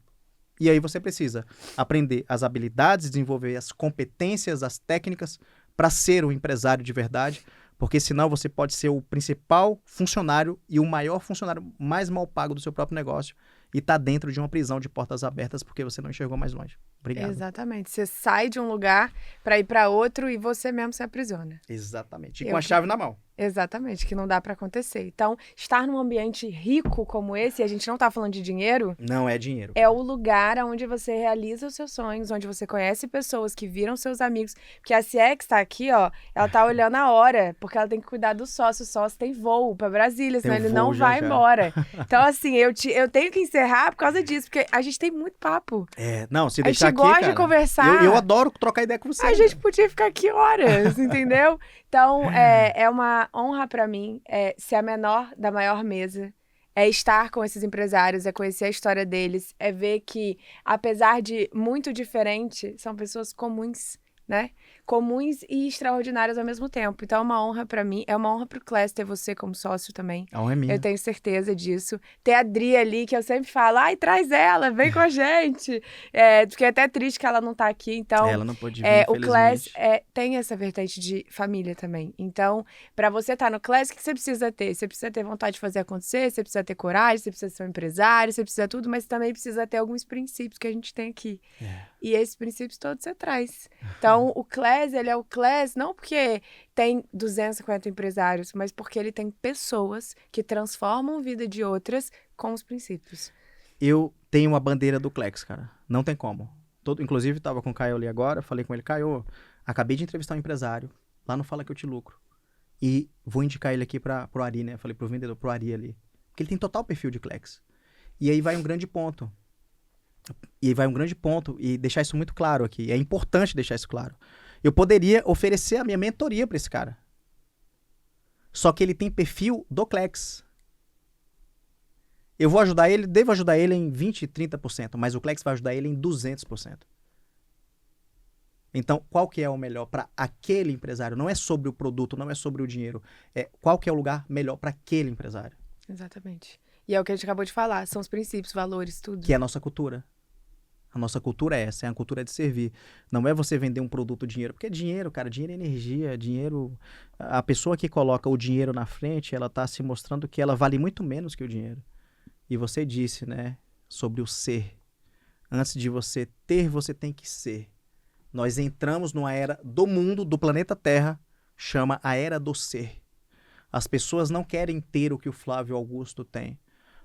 E aí você precisa aprender as habilidades, desenvolver as competências, as técnicas para ser um empresário de verdade, porque senão você pode ser o principal funcionário e o maior funcionário mais mal pago do seu próprio negócio e tá dentro de uma prisão de portas abertas porque você não enxergou mais longe. Obrigado. Exatamente. Você sai de um lugar para ir para outro e você mesmo se aprisiona. Exatamente. E com a chave na mão. Exatamente, que não dá para acontecer. Então, estar num ambiente rico como esse, e a gente não tá falando de dinheiro, Não é dinheiro. é o lugar onde você realiza os seus sonhos, onde você conhece pessoas que viram seus amigos. Porque a CX tá aqui, ó, ela tá olhando a hora, porque ela tem que cuidar do sócio. O sócio tem voo para Brasília, senão Tem ele voo não já, vai já. embora. Então, assim, eu tenho que encerrar por causa disso, porque a gente tem muito papo. Não, se A gente deixar aqui, gosta de cara, conversar. Eu adoro trocar ideia com você. A gente podia ficar aqui horas, entendeu? Então, é uma honra pra mim ser a menor da maior mesa. É estar com esses empresários, é conhecer a história deles, é ver que, apesar de muito diferente, são pessoas comuns, né? Comuns e extraordinárias ao mesmo tempo. Então, é uma honra pra mim, é uma honra pro Class ter você como sócio também. A honra é minha. Eu tenho certeza disso. Ter a Dri ali, que eu sempre falo, ai, traz ela, vem com a gente. Fiquei até triste que ela não tá aqui, então... Ela não pôde vir, o Class infelizmente. tem essa vertente de família também. Então, pra você estar no Class, o que você precisa ter? Você precisa ter vontade de fazer acontecer, você precisa ter coragem, você precisa ser um empresário, você precisa tudo, mas também precisa ter alguns princípios que a gente tem aqui. E esses princípios todos você traz. Então, o Class, ele é o Class não porque tem 250 empresários, mas porque ele tem pessoas que transformam a vida de outras com os princípios. Eu tenho uma bandeira do Clex, cara. Não tem como. Inclusive, estava com o Caio ali agora, falei com ele, Caio, acabei de entrevistar um empresário, lá no Fala Que Eu Te Lucro. E vou indicar ele aqui pro Ari, né? Falei pro vendedor, pro Ari ali. Porque ele tem total perfil de Clex. E aí vai um grande ponto. E deixar isso muito claro aqui. É importante deixar isso claro. Eu poderia oferecer a minha mentoria para esse cara. Só que ele tem perfil do Clex. Eu vou ajudar ele, devo ajudar ele em 20%, 30%, mas o Clex vai ajudar ele em 200%. Então, qual que é o melhor para aquele empresário? Não é sobre o produto, não é sobre o dinheiro. É qual que é o lugar melhor para aquele empresário. Exatamente. E é o que a gente acabou de falar, são os princípios, valores, tudo. Que é a nossa cultura. A nossa cultura é essa, é a cultura de servir. Não é você vender um produto dinheiro, porque dinheiro, cara, dinheiro é energia, dinheiro... A pessoa que coloca o dinheiro na frente, ela está se mostrando que ela vale muito menos que o dinheiro. E você disse, né, sobre o ser. Antes de você ter, você tem que ser. Nós entramos numa era do mundo, do planeta Terra, chama a era do ser. As pessoas não querem ter o que o Flávio Augusto tem.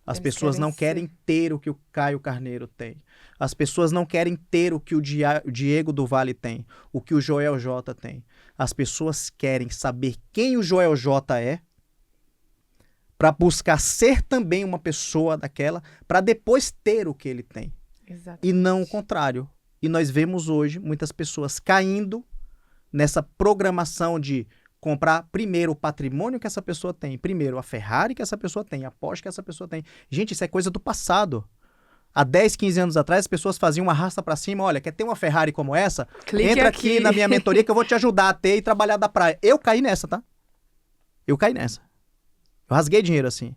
As pessoas não querem ter o que o Caio Carneiro tem. As pessoas não querem ter o que o Diego do Vale tem, o que o Joel J tem. As pessoas querem saber quem o Joel J é, para buscar ser também uma pessoa daquela, para depois ter o que ele tem. Exatamente. E não o contrário. E nós vemos hoje muitas pessoas caindo nessa programação de comprar primeiro o patrimônio que essa pessoa tem, primeiro a Ferrari que essa pessoa tem, a Porsche que essa pessoa tem. Gente, isso é coisa do passado. Há 10, 15 anos atrás, as pessoas faziam uma arrasta para cima. Olha, quer ter uma Ferrari como essa? Clique Entra aqui na minha mentoria que eu vou te ajudar a ter e trabalhar da praia. Eu caí nessa, tá? Eu caí nessa. Eu rasguei dinheiro assim.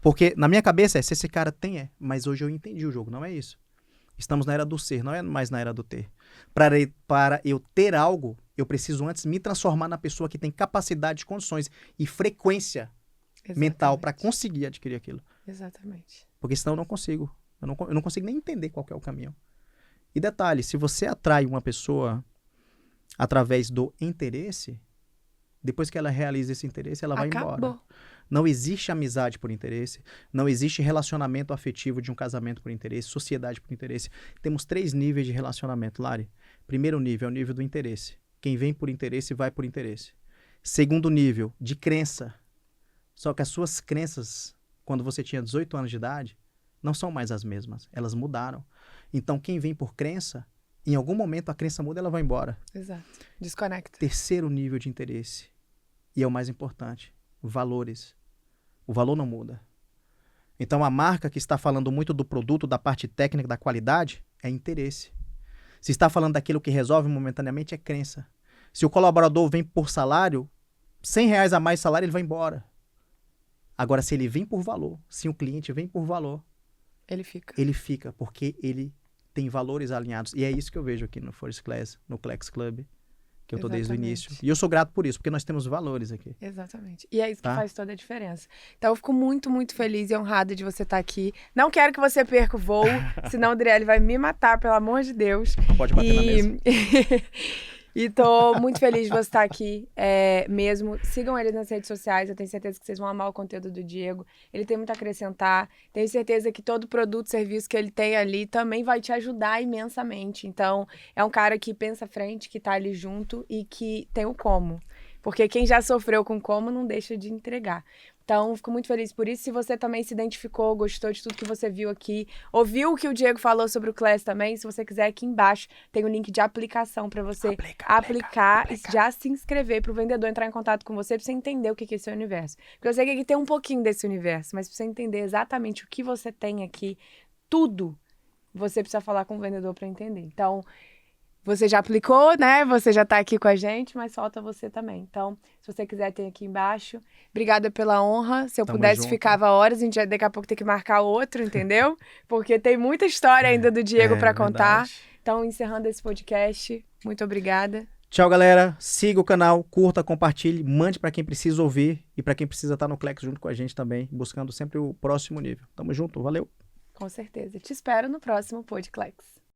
Porque na minha cabeça se esse cara tem, mas hoje eu entendi o jogo, não é isso. Estamos na era do ser, não é mais na era do ter. Para eu ter algo, eu preciso antes me transformar na pessoa que tem capacidade, condições e frequência mental para conseguir adquirir aquilo. Exatamente. Porque senão eu não consigo. Eu não consigo nem entender qual que é o caminho. E detalhe, se você atrai uma pessoa através do interesse, depois que ela realiza esse interesse, ela vai embora. Não existe amizade por interesse, não existe relacionamento afetivo de um casamento por interesse, sociedade por interesse. Temos 3 níveis de relacionamento, Lari. Primeiro nível é o nível do interesse. Quem vem por interesse, vai por interesse. Segundo nível, de crença. Só que as suas crenças, quando você tinha 18 anos de idade, não são mais as mesmas. Elas mudaram. Então, quem vem por crença, em algum momento a crença muda e ela vai embora. Exato. Desconecta. Terceiro nível de interesse. E é o mais importante. Valores. O valor não muda. Então, a marca que está falando muito do produto, da parte técnica, da qualidade, é interesse. Se está falando daquilo que resolve momentaneamente, é crença. Se o colaborador vem por salário, R$100 a mais salário, ele vai embora. Agora, se ele vem por valor, se o cliente vem por valor, ele fica. Ele fica, porque ele tem valores alinhados. E é isso que eu vejo aqui no First Class, no Clex Club, que eu estou desde o início. E eu sou grato por isso, porque nós temos valores aqui. Exatamente. E é isso que faz toda a diferença. Então, eu fico muito, muito feliz e honrada de você estar aqui. Não quero que você perca o voo, senão o Adriele vai me matar, pelo amor de Deus. Pode bater na mesa. E tô muito feliz de você estar aqui mesmo. Sigam ele nas redes sociais, eu tenho certeza que vocês vão amar o conteúdo do Diego. Ele tem muito a acrescentar. Tenho certeza que todo produto, serviço que ele tem ali também vai te ajudar imensamente. Então, é um cara que pensa à frente, que tá ali junto e que tem o como. Porque quem já sofreu com como não deixa de entregar. Então, fico muito feliz por isso. Se você também se identificou, gostou de tudo que você viu aqui, ouviu o que o Diego falou sobre o Class também, se você quiser, aqui embaixo tem o link de aplicação para você aplicar e já se inscrever para o vendedor entrar em contato com você, para você entender o que é esse universo. Porque eu sei que aqui tem um pouquinho desse universo, mas para você entender exatamente o que você tem aqui, tudo, você precisa falar com o vendedor para entender. Então, você já aplicou, né? Você já tá aqui com a gente, mas falta você também. Então, se você quiser, tem aqui embaixo. Obrigada pela honra. Se eu pudesse, ficava horas. A gente daqui a pouco tem que marcar outro, entendeu? Porque tem muita história ainda do Diego para contar. Verdade. Então, encerrando esse podcast, muito obrigada. Tchau, galera. Siga o canal, curta, compartilhe, mande para quem precisa ouvir e para quem precisa estar no Clex junto com a gente também, buscando sempre o próximo nível. Tamo junto, valeu. Com certeza. Te espero no próximo Podclex.